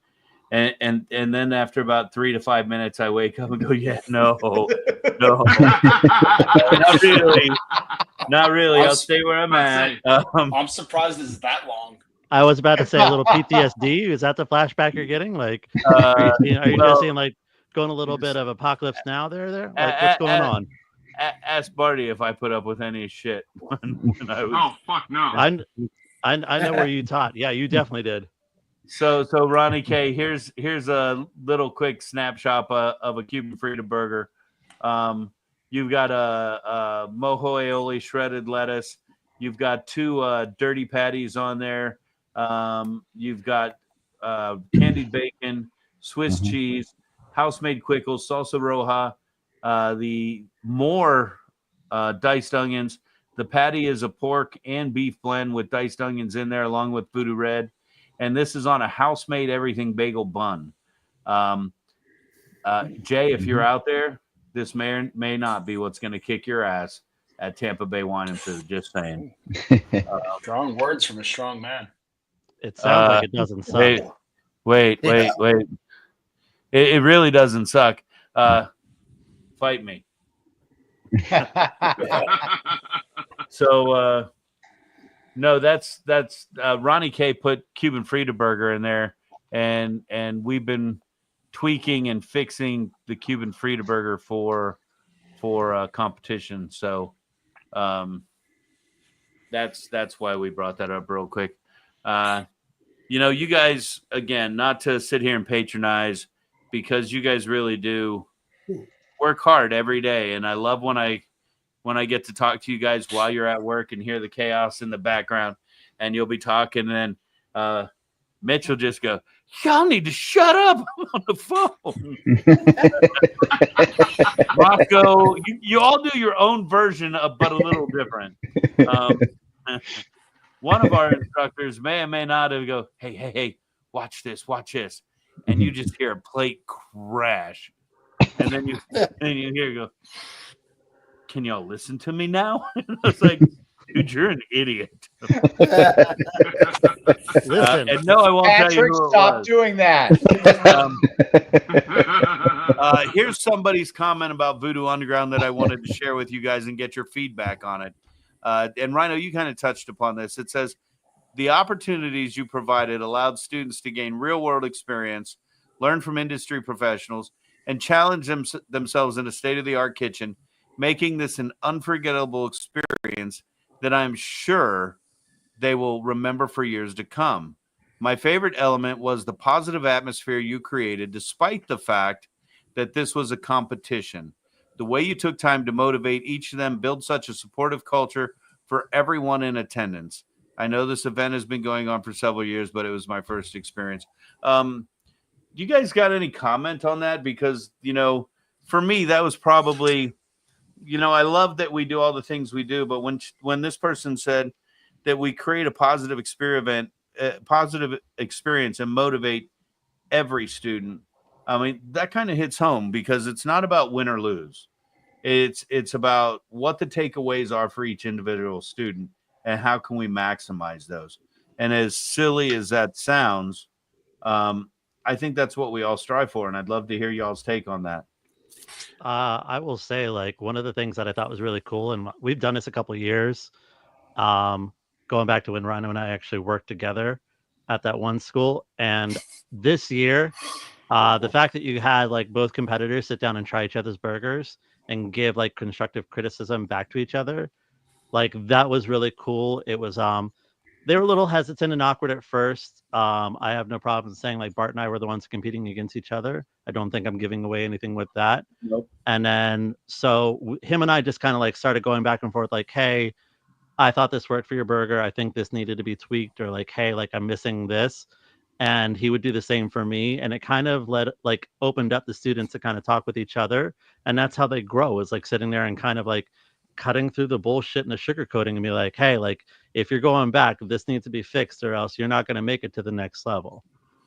And then after about 3 to 5 minutes, I wake up and go, yeah, no, not really, not really. I'll stay where I'm at. I'm surprised it's that long. I was about to say a little PTSD. Is that the flashback you're getting? Like, are you just seeing like going a little bit of Apocalypse Now there? Like, what's going on? Ask Barty if I put up with any shit when I was. Oh fuck no! I know where you taught. Yeah, you definitely did. So Ronnie K, here's a little quick snapshot of a Cuban Frida burger. You've got a mojo aioli shredded lettuce. You've got 2 dirty patties on there. You've got candied bacon, Swiss cheese, house-made quickles, salsa roja, the more diced onions. The patty is a pork and beef blend with diced onions in there, along with Voodoo Red. And this is on a house-made everything bagel bun. Jay, if you're out there, this may or may not be what's going to kick your ass at Tampa Bay Wine and Food. Just saying. Strong words from a strong man. It sounds like it doesn't suck. Wait. It really doesn't suck. Fight me. So no, that's Ronnie K put Cuban Frida burger in there, and we've been tweaking and fixing the Cuban Frida burger for competition. So that's why we brought that up real quick. You guys, again, not to sit here and patronize, because you guys really do work hard every day, and I love when I get to talk to you guys while you're at work and hear the chaos in the background, and you'll be talking, and then Mitch will just go, y'all need to shut up. I'm on the phone. Roscoe, you all do your own version of, but a little different. One of our instructors may or may not have go, hey, watch this. And you just hear a plate crash. And then you hear it go, can y'all listen to me now? I was like, dude, you're an idiot. Listen, and no, I won't Patrick, tell you who it stop was. doing that. Here's somebody's comment about Voodoo Underground that I wanted to share with you guys and get your feedback on it. And Rhino, you kind of touched upon this. It says, the opportunities you provided allowed students to gain real-world experience, learn from industry professionals, and challenge themselves in a state-of-the-art kitchen, making this an unforgettable experience that I'm sure they will remember for years to come. My favorite element was the positive atmosphere you created, despite the fact that this was a competition. The way you took time to motivate each of them, build such a supportive culture for everyone in attendance. I know this event has been going on for several years, but it was my first experience. You guys got any comment on that? Because, for me, that was probably, I love that we do all the things we do, but when this person said that we create a positive experience and motivate every student, I mean, that kind of hits home, because it's not about win or lose. It's about what the takeaways are for each individual student and how can we maximize those. And as silly as that sounds, I think that's what we all strive for, and I'd love to hear y'all's take on that. I will say, like, one of the things that I thought was really cool, and we've done this a couple of years, going back to when Rhino and I actually worked together at that one school. And this year, the fact that you had like both competitors sit down and try each other's burgers and give like constructive criticism back to each other, like that was really cool. It was they were a little hesitant and awkward at first. I have no problem saying like Bart and I were the ones competing against each other. I don't think I'm giving away anything with that. Nope. And then so him and I just kind of like started going back and forth, like, hey, I thought this worked for your burger. I think this needed to be tweaked, or like, hey, like I'm missing this. and he would do the same for me, and it kind of opened up the students to kind of talk with each other, and that's how they grow, is like sitting there and kind of like cutting through the bullshit and the sugarcoating and be like, hey, like if you're going back, this needs to be fixed or else you're not going to make it to the next level.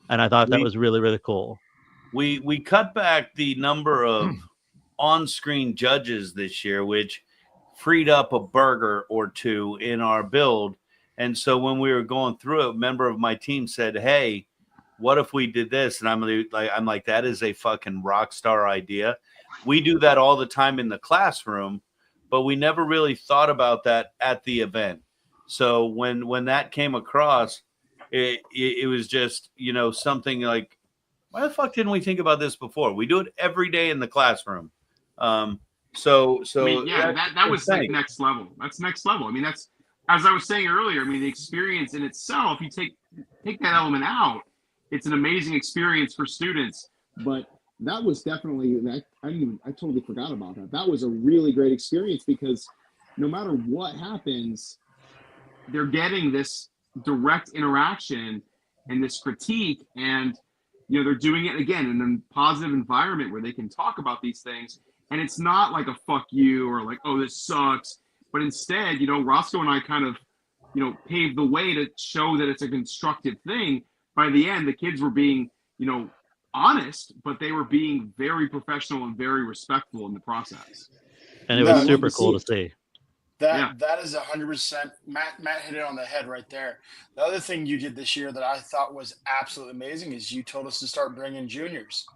And I thought that was really, really cool. We cut back the number of on-screen judges this year, which freed up a burger or two in our build. And so when we were going through it, a member of my team said, hey, what if we did this? And I'm like, that is a fucking rock star idea. We do that all the time in the classroom, but we never really thought about that at the event. So when that came across, it was just, something like, why the fuck didn't we think about this before? We do it every day in the classroom. So I mean, yeah, that was like next level. That's next level. I mean, that's, as I was saying earlier, I mean, the experience in itself, you take that element out, it's an amazing experience for students. But that was definitely that. I totally forgot about that. That was a really great experience because no matter what happens, they're getting this direct interaction and this critique, and they're doing it again in a positive environment where they can talk about these things, and it's not like a fuck you or like, oh, this sucks, but instead, Roscoe and I kind of paved the way to show that it's a constructive thing. By the end, the kids were being honest, but they were being very professional and very respectful in the process, and it was super cool to see. That is 100%. Matt hit it on the head right there. The other thing you did this year that I thought was absolutely amazing is you told us to start bringing juniors.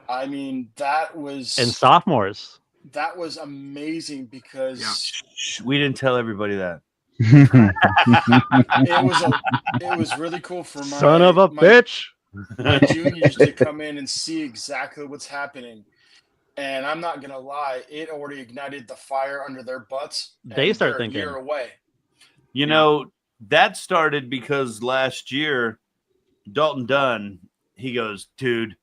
I mean, that was, and sophomores. That was amazing because we didn't tell everybody that. it was really cool for son of a bitch. My juniors to come in and see exactly what's happening. And I'm not gonna lie, it already ignited the fire under their butts. They start thinking. A year away. That started because last year, Dalton Dunn, he goes, dude,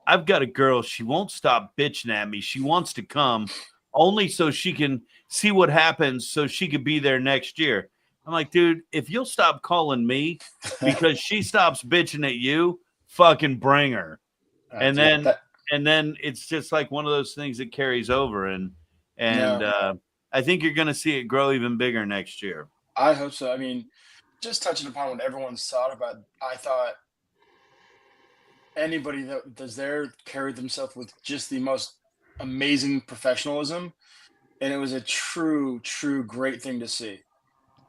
I've got a girl. She won't stop bitching at me. She wants to come only so she can see what happens so she could be there next year. I'm like, dude, if you'll stop calling me because she stops bitching at you, fucking bring her. And then it's just like one of those things that carries over, and I think you're going to see it grow even bigger next year. I hope so. I mean, just touching upon what everyone's thought about, I thought anybody that was there carried themselves with just the most amazing professionalism, and it was a true great thing to see.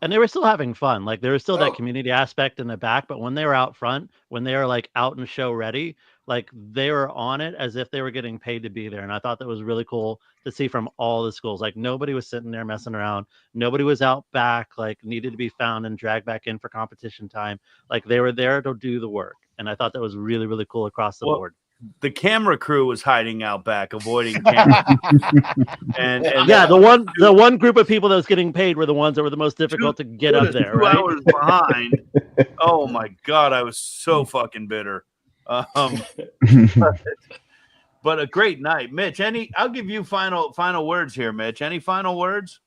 And they were still having fun. Like there was still that community aspect in the back, but when they were out front, when they were like out and show ready, like they were on it as if they were getting paid to be there. And I thought that was really cool to see from all the schools. Like nobody was sitting there messing around. Nobody was out back, like needed to be found and dragged back in for competition time. Like they were there to do the work. And I thought that was really, really cool across the board. The camera crew was hiding out back, avoiding camera. and yeah, the one group of people that was getting paid were the ones that were the most difficult to get up there. 2 right? hours behind. Oh my god, I was so fucking bitter. But a great night, Mitch. I'll give you final words here, Mitch. Any final words?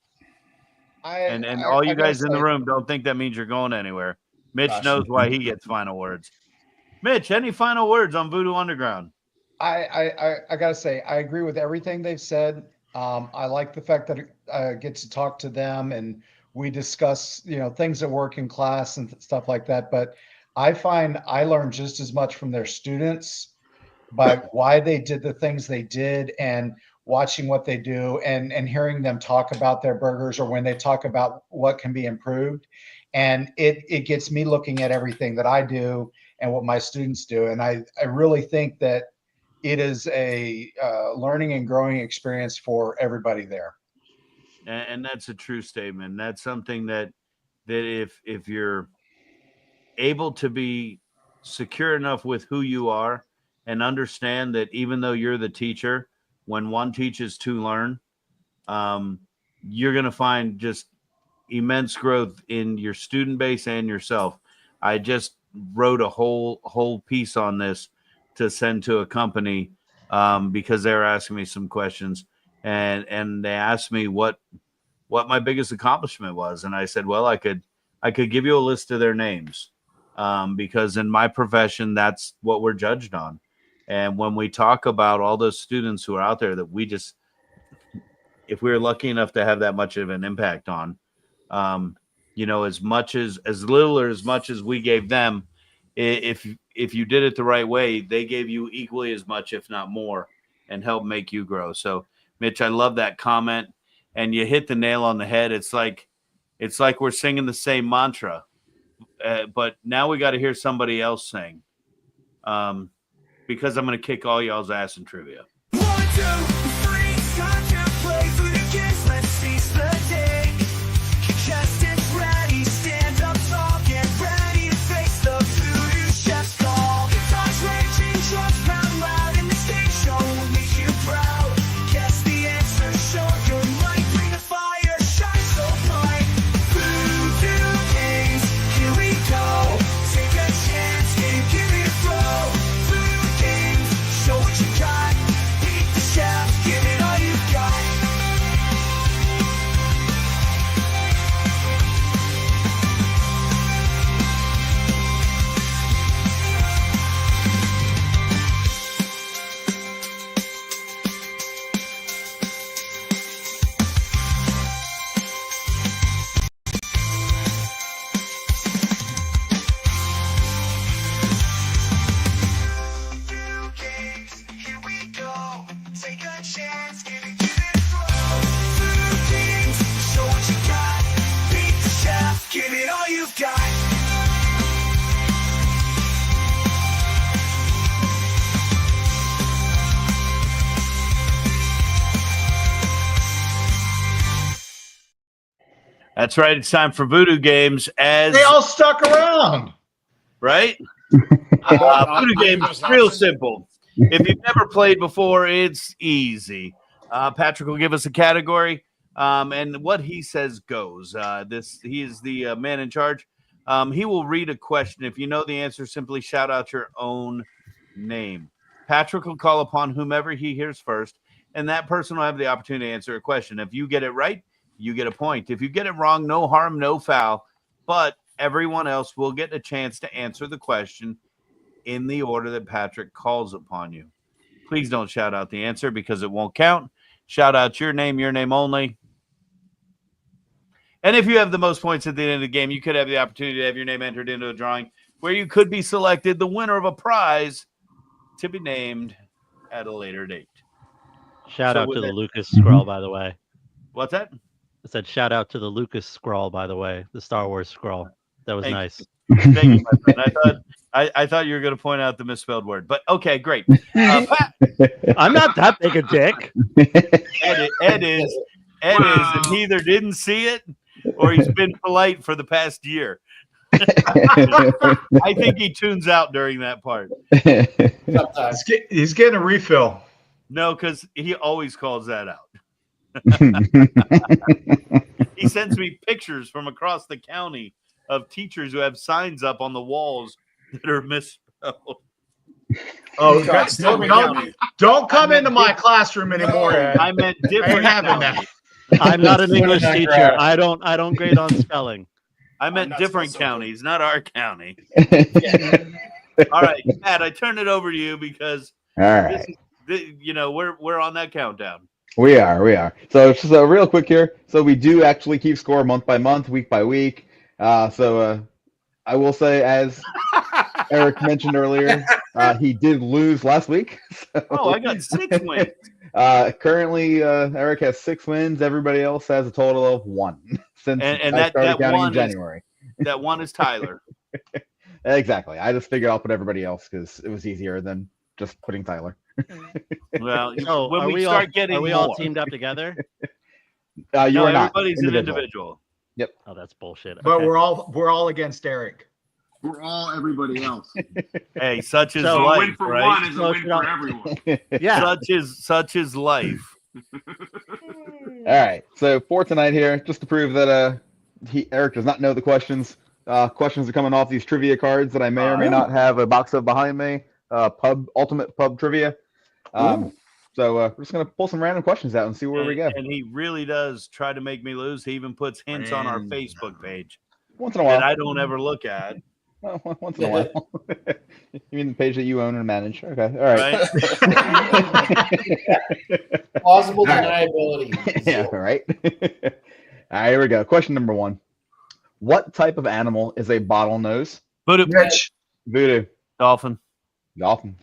And all you guys in the room, don't think that means you're going anywhere. Mitch knows why he gets final words. Mitch, any final words on Voodoo Underground? I gotta say, I agree with everything they've said. I like the fact that I get to talk to them and we discuss, things that work in class and stuff like that. But I find I learn just as much from their students by why they did the things they did and watching what they do and hearing them talk about their burgers or when they talk about what can be improved. And it gets me looking at everything that I do and what my students do. And I really think that it is a learning and growing experience for everybody there. And that's a true statement. That's something that if you're able to be secure enough with who you are and understand that even though you're the teacher, when one teaches to learn, you're going to find just immense growth in your student base and yourself. I just wrote a whole piece on this to send to a company because they were asking me some questions, and they asked me what my biggest accomplishment was, and I said, well, I could give you a list of their names. because in my profession, that's what we're judged on. And when we talk about all those students who are out there that we just, if we were lucky enough to have that much of an impact on, as much as little or as much as we gave them, if you did it the right way, they gave you equally as much, if not more, and helped make you grow. So, Mitch, I love that comment, and you hit the nail on the head. It's like we're singing the same mantra, but now we got to hear somebody else sing, because I'm going to kick all y'all's ass in trivia. 1, 2, 3, contemplate food against, let's seize the day. Contestants ready, stand up tall, get ready to face the voodoo chef's call. Guitars raging, drums pound loud, and the stage show will make you proud. Guess the answer, show your might, bring the fire, shine so bright. Voodoo games, here we go. Take a chance, give it a throw. Voodoo games, show what you got. Beat the chef, give it all you got. Voodoo games, here we go. Take a chance, give it a throw. Voodoo games, show what you got. Beat the chef, give it all you've got. That's right. It's time for Voodoo Games. As They all stuck around. right? Voodoo Games, real simple. If you've never played before, it's easy. Patrick will give us a category, and what he says goes. He is the man in charge. He will read a question. If you know the answer, simply shout out your own name. Patrick will call upon whomever he hears first, and that person will have the opportunity to answer a question. If you get it right, you get a point. If you get it wrong, no harm, no foul, but everyone else will get a chance to answer the question in the order that Patrick calls upon you. Please don't shout out the answer because it won't count. Shout out your name only. And if you have the most points at the end of the game, you could have the opportunity to have your name entered into a drawing where you could be selected the winner of a prize to be named at a later date. Shout So out with to the that- Lucas scroll, by the way. What's that? I said shout out to the Lucas scroll, by the way, the Star Wars scroll. That was Thank nice. Thank you, my friend. I thought you were going to point out the misspelled word, but okay, great. Pat, I'm not that big a dick. Ed is, and he either didn't see it or he's been polite for the past year. I think he tunes out during that part. He's getting a refill. No, because he always calls that out. He sends me pictures from across the county of teachers who have signs up on the walls that are misspelled. Oh, That's don't come into my classroom anymore, Ed. I meant I different. ain't having that. I'm not an English teacher. I don't grade on spelling. I meant different counties, not our county. All right, Matt, I turn it over to you because All right. we're on that countdown. We are. So just real quick here. So we do actually keep score month by month, week by week. So I will say, as Eric mentioned earlier, he did lose last week. So, I got 6 wins. Currently, Eric has 6 wins. Everybody else has a total of 1 since And I that started counting in one January. That one is Tyler. Exactly. I just figured I'll put everybody else because it was easier than just putting Tyler. Well, So when are we we start all, getting are we all more, teamed up together? You no, are not. everybody's an individual. Yep. Oh, that's bullshit. But Okay. we're all against Eric. We're all everybody else. Hey, such is So, A life, win for right? one is a So win should I- for everyone. Yeah. Such is life. All right. So for tonight here, just to prove that Eric does not know the questions. Questions are coming off these trivia cards that I may or may not have a box of behind me. Ultimate pub trivia. So we're just gonna pull some random questions out and see where we go. And he really does try to make me lose. He even puts hints on our Facebook page Once in a while. that I don't ever look at. Well, once in a while. You mean the page that you own and manage? Okay, all right. Plausible All right. deniability. Yeah, right. All right, here we go. Question number 1. What type of animal is a bottlenose? Voodoo. Mitch. Voodoo. Dolphin. Dolphin.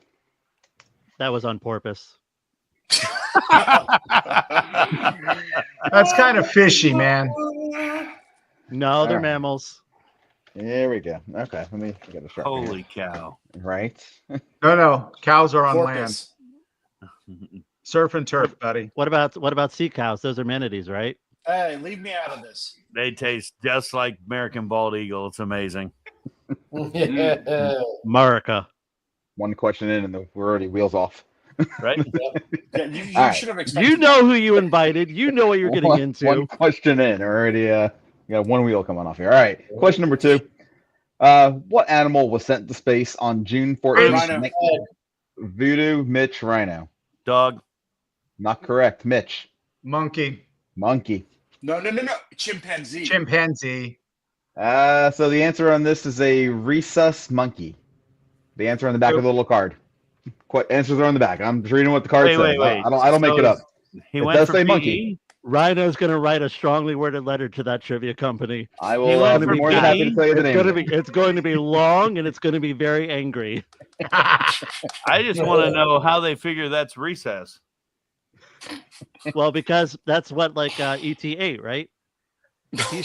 That was on purpose. That's kind of fishy, man. No, they're All right. mammals. There we go. Okay, let me get a sharp. Holy cow. Right. No. Cows are on Porpoise. land. Surf and turf, buddy. What about sea cows? Those are manatees, right? Hey, leave me out of this. They taste just like American bald eagle. It's amazing. America. One question in, and we're already wheels off. Right? Yeah, you All right. should have expected. You know who you invited. You know what you're getting into. One question in. We're already got one wheel coming off here. All right. Question number 2. What animal was sent to space on June 14th? Rhino. Voodoo, Mitch, Rhino. Dog. Not correct. Mitch. Monkey. Monkey. No. Chimpanzee. Chimpanzee. So the answer on this is a rhesus monkey. The answer on the back of the little card. Answers are on the back. I'm just reading what the card says. Wait. I don't make it up. He It went does for say PE? monkey. Rhino's going to write a strongly worded letter to that trivia company. I will be more than happy to tell you the name. It's going to be long and it's going to be very angry. I just want to know how they figure that's recess. Well, because that's what ET ate, right?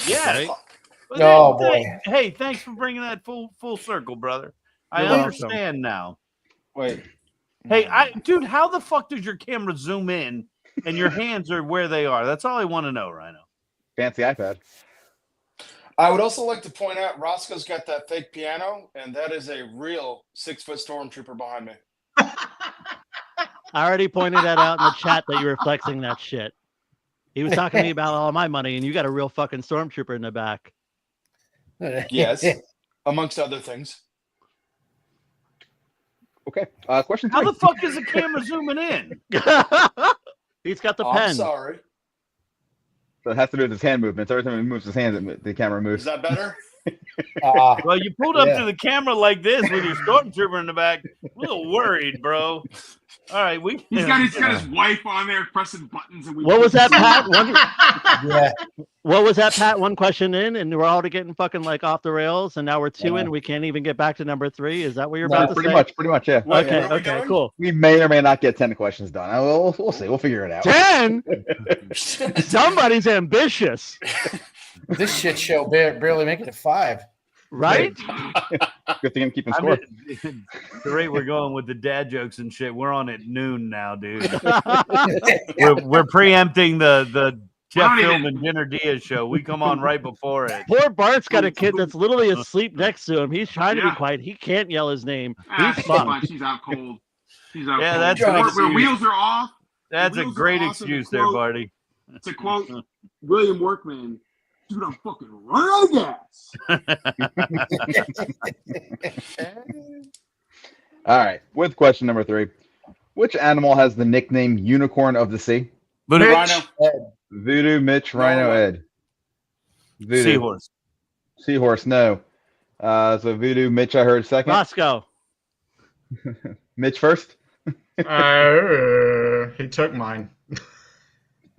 Yeah. Right? Oh, boy. Hey, thanks for bringing that full circle, brother. I You're understand now. Wait. Hey, dude, how the fuck does your camera zoom in and your hands are where they are? That's all I want to know, Rhino. Fancy iPad. I would also like to point out Roscoe's got that fake piano, and that is a real 6-foot stormtrooper behind me. I already pointed that out in the chat that you were flexing that shit. He was talking to me about all my money, and you got a real fucking stormtrooper in the back. Yes, amongst other things. Okay. Question 3. How the fuck is the camera zooming in? He's got the I'm pen. sorry. So it has to do with his hand movements. Every time he moves his hands, the camera moves. Is that better? Well, you pulled up Yeah. to the camera like this with your stormtrooper in the back. A little worried, bro. All right, He's got his wife on there pressing buttons. And What was that, Pat? Yeah. What was that, Pat? One question in, and we're all getting fucking off the rails, and now we're 2 in. We can't even get back to number 3. Is that what you're about to pretty say? much, yeah. Wait, Okay, where are we okay, going? cool. We may or may not get 10 questions done. We'll see. We'll figure it out. 10? Somebody's ambitious, This shit show barely making it 5. right? Good thing I'm keeping I score. mean, the rate we're going with the dad jokes and shit, we're on at noon now, dude. we're preempting the Jeff I don't Philman Dinner Diaz show. We come on right before it. Poor Bart's got a kid that's literally asleep next to him. He's trying to be Yeah. quiet. He can't yell his name. Ah, He's she's fine. fucked. She's out cold. She's out Yeah, cold. that's Where- an where excuse. wheels are off. That's a Wheels are great awesome. excuse To there, quote- Barty. To quote William Workman, dude, I'm fucking running out of gas. All right. With question number 3. Which animal has the nickname Unicorn of the Sea? Voodoo. Rhino. Voodoo, Mitch, Rhino, No. Ed. Voodoo. Seahorse. Seahorse, no. So Voodoo, Mitch, I heard second. Roscoe. Mitch first? He took mine.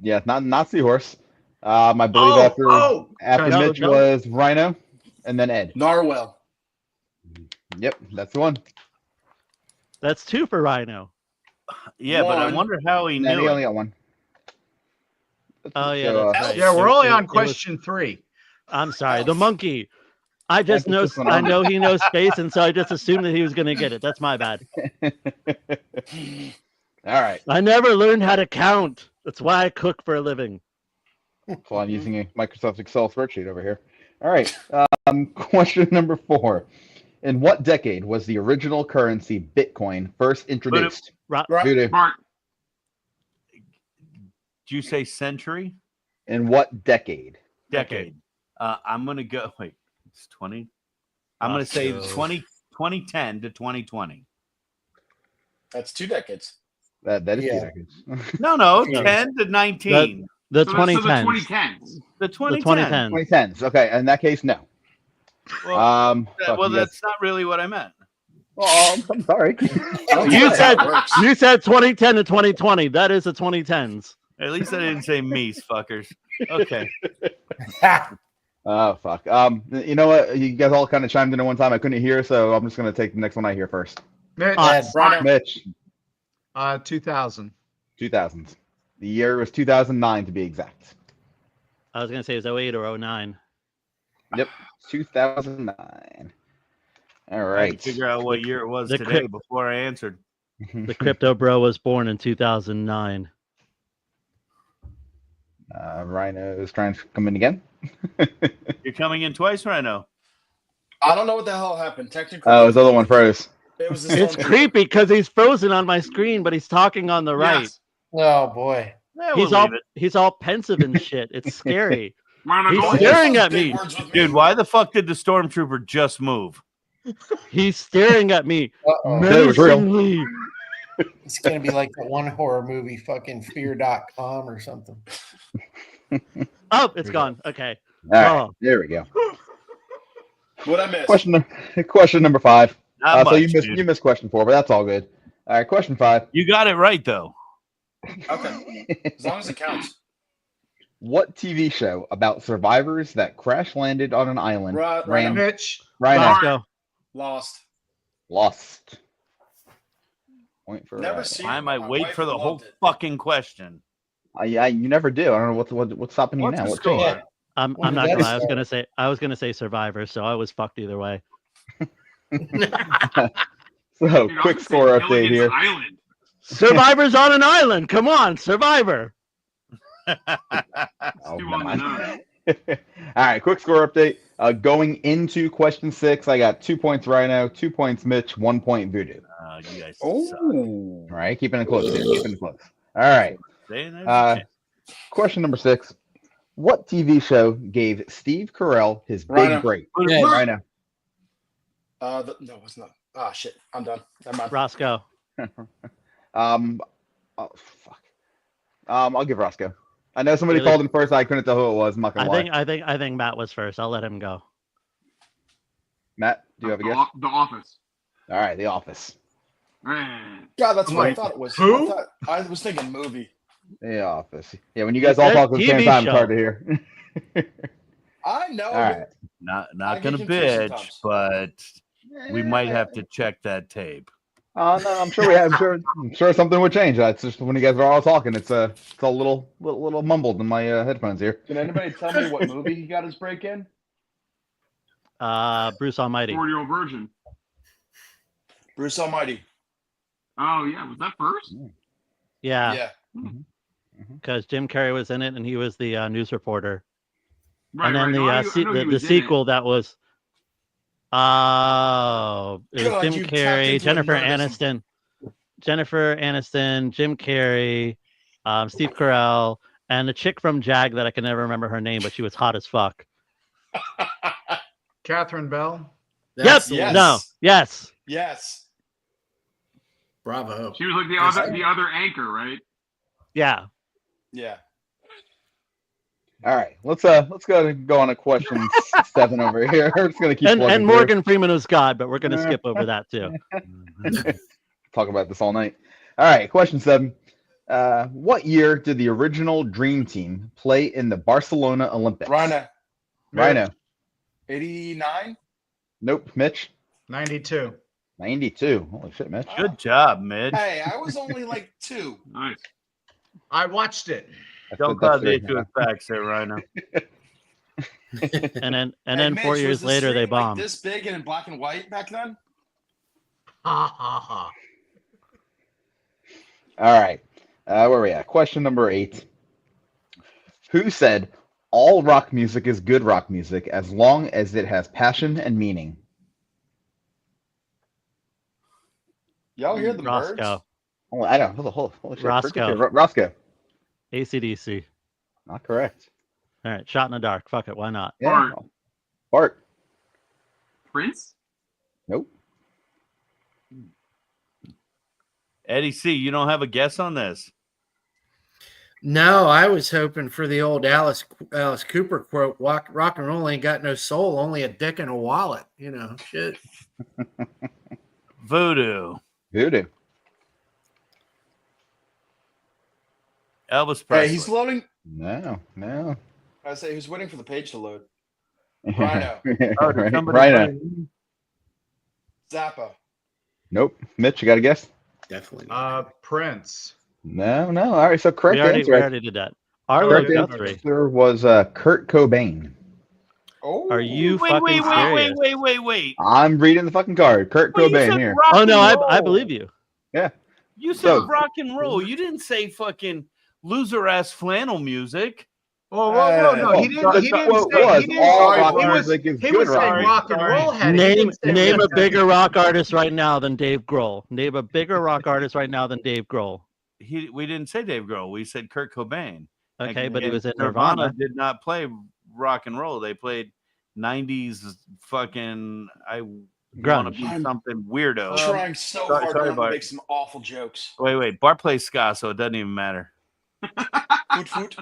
Yeah, not Seahorse. I believe after No, Mitch no. was Rhino, and then Ed. Narwhal. Yep, that's the one. That's 2 for Rhino. Yeah, but I One. wonder how he No, knew he it. only got one. Oh, yeah, So, that's right. Yeah, we're only It- on it was- question 3. I'm sorry. The monkey. I just That's know. this one I on. know he knows space, and so I just assumed that he was going to get it. That's my bad. All right. I never learned how to count. That's why I cook for a living. So I'm using a Microsoft Excel spreadsheet over here. All right. Question number 4. In what decade was the original currency Bitcoin first introduced? Right. Voodoo. Bart, Did you say century? In what decade? Decade. I'm going to go. Wait, it's 20. I'm going to say 2010 to 2020. That's 2 decades. That is 2 Yeah. decades. No, Yeah. 10 to 19. The so that's 2010s. the 2010s. The 2010. 2010. 2010s. Okay, in that case, no. Well, fuck well you guys. that's not really what I meant. Oh, I'm sorry. You said 2010 to 2020. That is the 2010s. At least I didn't say meese, fuckers. Okay. Oh fuck. You know what? You guys all kind of chimed in at one time. I couldn't hear, so I'm just gonna take the next one I hear first. Mitch. Mitch. 2000. 2000s. The year was 2009 to be exact. I was gonna say it was 08 or 09. Yep, 2009. All I had right. to figure out what year it was the today crypt- before I answered. The crypto bro was born in 2009. Rhino is trying to come in again. You're coming in twice, Rhino. I don't know what the hell happened. Technically, Oh, his other one froze. it was the It's stormtrooper. creepy because he's frozen on my screen, but he's talking on the right. Yes. Oh boy. Yeah, He's we'll all leave it. he's all pensive and shit. It's scary. Rhino, He's go ahead. staring Those at big me. words with Dude, me. why the fuck did the stormtrooper just move? He's staring at me Uh-oh. That was real. menacingly. It's gonna be like that one horror movie, fucking Fear.com or something. Oh, it's gone. Okay. All right, Oh. there we go. What I missed? Question number 5. Not So you much, missed dude. you missed question 4, but that's all good. All right, question 5. You got it right though. Okay, as long as it counts. What TV show about survivors that crash landed on an island ran Mitch. Rhino Let's go. Lost. lost? Point for Never Rhino. seen Why it. am I My wait wife for the whole loved it. fucking question? You never do. I don't know what's stopping you What's now. the What score? changed? I'm When not did gonna that lie. I was gonna say Survivor, so I was fucked either way. So Dude, I was quick gonna say score update Gilligan's here. Island. Survivor's on an island. Come on, Survivor. Oh, Two never on the mind. nose. All right, quick score update. Going into question 6, I got 2 points Rhino, 2 points Mitch, 1 point Voodoo. You guys suck. All right, keeping it close here. Keeping it close. All right. Saying there's a chance. Question number 6. What TV show gave Steve Carell his big Rhino. break? Yeah. Rhino. No, it's not. Ah, shit. I'm done. Never mind. Roscoe. Oh, fuck. I'll give Roscoe. I know somebody Really? called him first. I couldn't tell who it was. I'm not gonna lie. I think Matt was first. I'll let him go. Matt, do you have a guess? The Office. All right, The Office. Man. God, that's what I Wait, thought it was. who? I was thinking movie. The Office. Yeah, when you guys all said talk at the same TV time, show. it's hard to hear. I know. All right. Not I get gonna confused bitch, sometimes. but we might have to check that tape. No, I'm sure we have. I'm sure something would change. It's just when you guys are all talking, it's a little mumbled in my headphones here. Can anybody tell me what movie he got his break in? Bruce Almighty. 40-year-old virgin. Bruce Almighty. Oh yeah, was that first? Yeah, Yeah. because Jim Carrey was in it and he was the news reporter. Right, And then right. No, I know he the was in sequel that was it was God, Jim you tapped Carrey, into Jennifer nerdism. Aniston, Jim Carrey, Steve Carell, and a chick from Jag that I can never remember her name, but she was hot as fuck. Catherine Bell. That's Yep. the one. No. Yes. Yes. Bravo. She was like the other anchor, right? Yeah. Yeah. All right, let's go on a question 7 over here. We're just gonna keep And plugging through. Morgan Freeman was God, but we're gonna skip over that too. Talk about this all night. All right, question 7. What year did the original Dream Team play in the Barcelona Olympics? Rhino. 89. Nope. Mitch. 92. 92. Holy shit, Mitch. Good job, Mitch. Hey, I was only like 2. Nice. I watched it. Don't cause the issue with facts there, Rhino. And then Hey, Mitch, 4 was years the later they screen, like, bombed. this big and in black and white back then? Ha ha ha. All right. Where are we at? Question number 8. Who said all rock music is good rock music as long as it has passion and meaning? Y'all hear the birds? Roscoe. Oh, I don't know. Holy shit. Roscoe. Roscoe. AC/DC. Not correct. All right, shot in the dark. Fuck it, why not? Yeah. Bart. Prince? Nope. Eddie C, you don't have a guess on this? No, I was hoping for the old Alice Cooper quote: "Rock and roll ain't got no soul, only a dick and a wallet." Shit. Voodoo. Voodoo. Elvis Presley. Hey, he's loading. No. I say he's waiting for the page to load. Rhino. Rhino. Zappa. Nope. Mitch, you got a guess? Definitely. Prince. No. All right, so correct We answer. already did that. Our Correct Guthrie. answer was Kurt Cobain. Oh. Are you fucking serious? Wait. I'm reading the fucking card. Kurt Well, you Cobain said here. rock Oh no, and I roll. believe you. Yeah. You said So- rock and roll. You didn't say fucking loser ass flannel music. Oh, no. He didn't. He didn't what say. was He didn't. all He rock was. music is He good was saying rock rock and roll had it. He Name didn't say name a rock. bigger rock artist right now than Dave Grohl. Name a bigger rock artist right now than Dave Grohl. We didn't say Dave Grohl. We said Kurt Cobain. Okay, but he And was in Nirvana. Nirvana. Did not play rock and roll. They played 90s fucking. I want to Grunge. be something weirdo. Trying so sorry- hard sorry, not to Bart. make some awful jokes. Wait. Bart plays ska, so it doesn't even matter. Foot.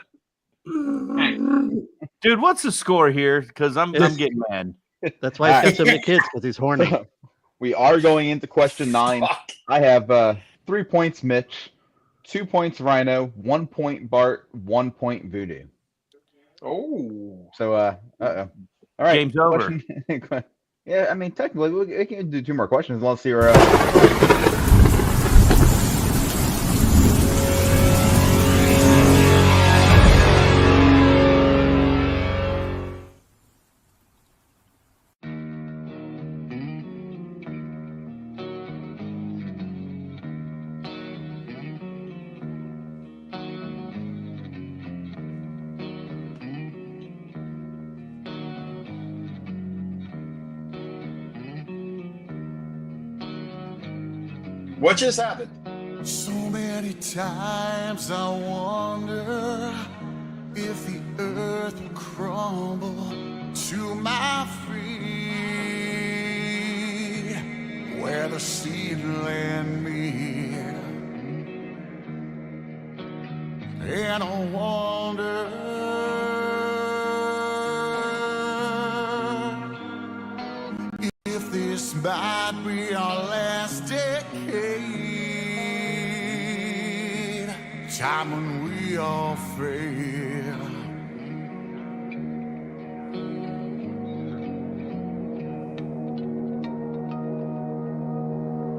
Hey, Dude, what's the score here? Because I'm getting mad. That's why he's got so many kids, because he's horny. So, we are going into question 9. Fuck. I have 3 points, Mitch. 2 points, Rhino. 1 point, Bart. 1 point, Voodoo. Oh. So, All right. Game's over. Yeah, I mean, technically, we can do 2 more questions. Let's see where. What just happened? So many times I wonder if the earth will crumble to my feet, where the sea land me, and I wonder if this might be our last decade, time when we all fade.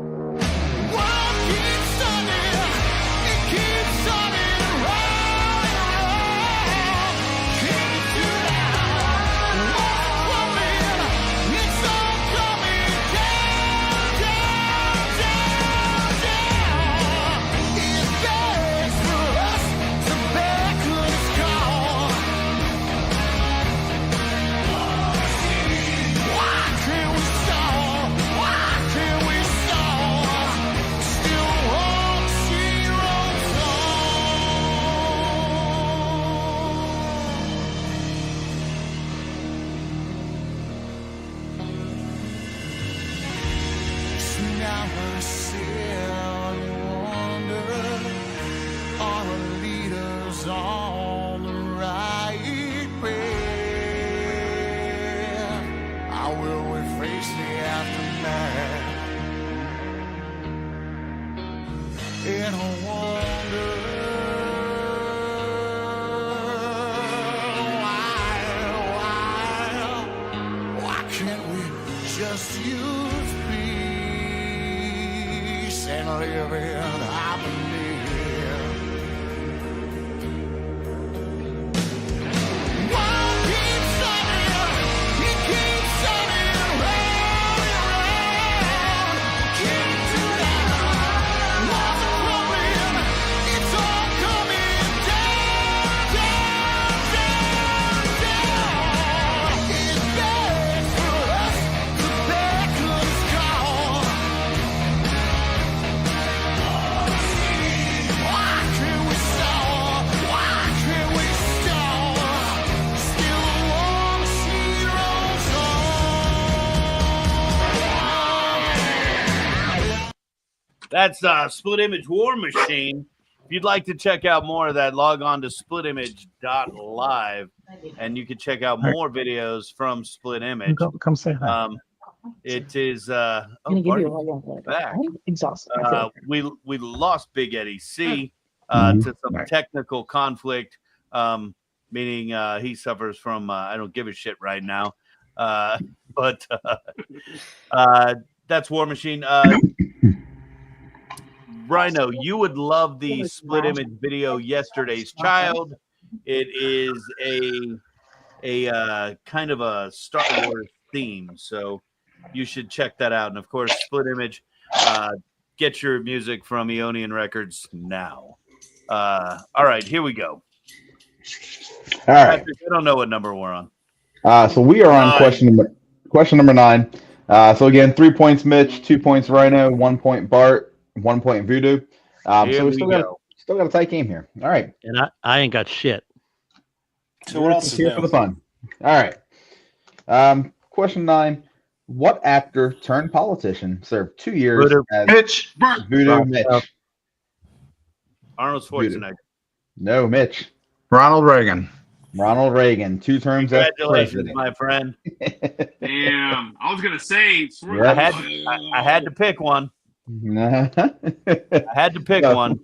World keeps turning, it keeps turning round and round. Can't do that. What's coming? It's all coming down, down, down, down. It's best for us to back when it's gone. Why can't we stall? Why can't we stall? Still want to see rolls So now I sit and wonder, are our leaders on the right path? How will we face the aftermath? And I wonder why can't we just use peace and live in harmony? World keeps turning, it keeps turning round and round. Can't do that. What's coming? It's all coming down, down, down, down. It's best for us to back when it's gone. Why can't we stall? Why can't we stall? Still want to see rolls on. That's Split Image War Machine you'd like to check out more of that, log on to splitimage.live, and you can check out more videos from Split Image. Come say hi. It is I'm gonna give you a hug back. I'm exhausted. We lost Big Eddie C Mhm. to some technical conflict, meaning he suffers from I don't give a shit right now. But that's War Machine. Rhino, you would love the Split Image video, Yesterday's Child. It is a kind of a Star Wars theme, so you should check that out. And of course, Split Image, get your music from Eonian Records now. All right, here we go. All right. Patrick, I don't know what number we're on. So we are on question number 9. So again, 3 points Mitch, 2 points Rhino, 1 point Bart, 1 point Voodoo. So we still got a tight game here. All right. And I ain't got shit. So what else is here new? for the fun? All right. Question 9. What actor turned politician served 2 years Voodoo. as Mitch. Voodoo Mitch? Arnold Schwarzenegger. No, Mitch. Ronald Reagan. Ronald Reagan. 2 terms as Congratulations, president. my friend. Damn. I was gonna say. Yeah. I had to pick one. I had to pick So, one.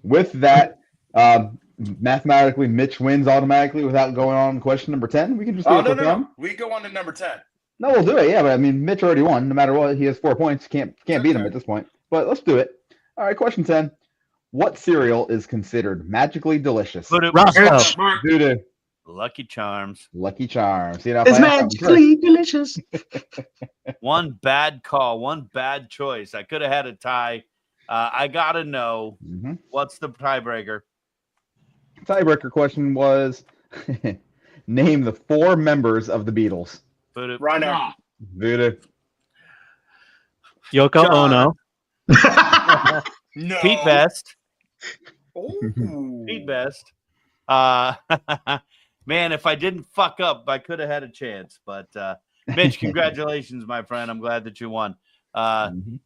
With that, mathematically, Mitch wins automatically without going on to question number 10. We can just do Oh it no, for no, fun. no. We go on to number 10. No, we'll do it. Yeah, but I mean, Mitch already won. No matter what, he has 4 points. Can't beat him at this point. But let's do it. All right, question 10. What cereal is considered magically delicious? Voodoo. Lucky Charms. Lucky Charms. See, now, It's magically delicious. One bad call, one bad choice. I could have had a tie. I gotta know what's the tiebreaker. Tiebreaker question was name the 4 members of the Beatles. Voodoo. Rhino. Voodoo. Yoko Ono. No. Pete Best. Ooh. Pete Best. Man, if I didn't fuck up, I could have had a chance. But Mitch, congratulations, my friend. I'm glad that you won. And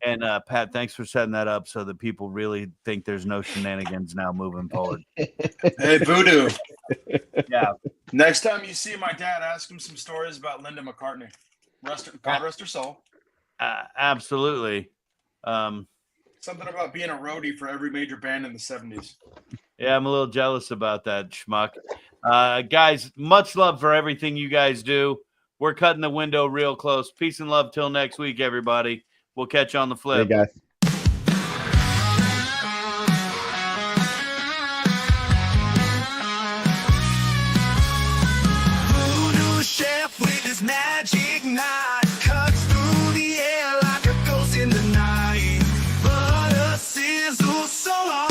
Pat, thanks for setting that up so that people really think there's no shenanigans now moving forward. Hey, Voodoo. Yeah. Next time you see my dad, ask him some stories about Linda McCartney. God rest her soul. Absolutely. Something about being a roadie for every major band in the 70s. Yeah, I'm a little jealous about that, schmuck. Guys, much love for everything you guys do. We're cutting the window real close. Peace and love till next week, everybody. We'll catch you on the flip. Hey, guys. Voodoo chef with his magic knife cuts through the air like a ghost in the night. Butter sizzles so hard.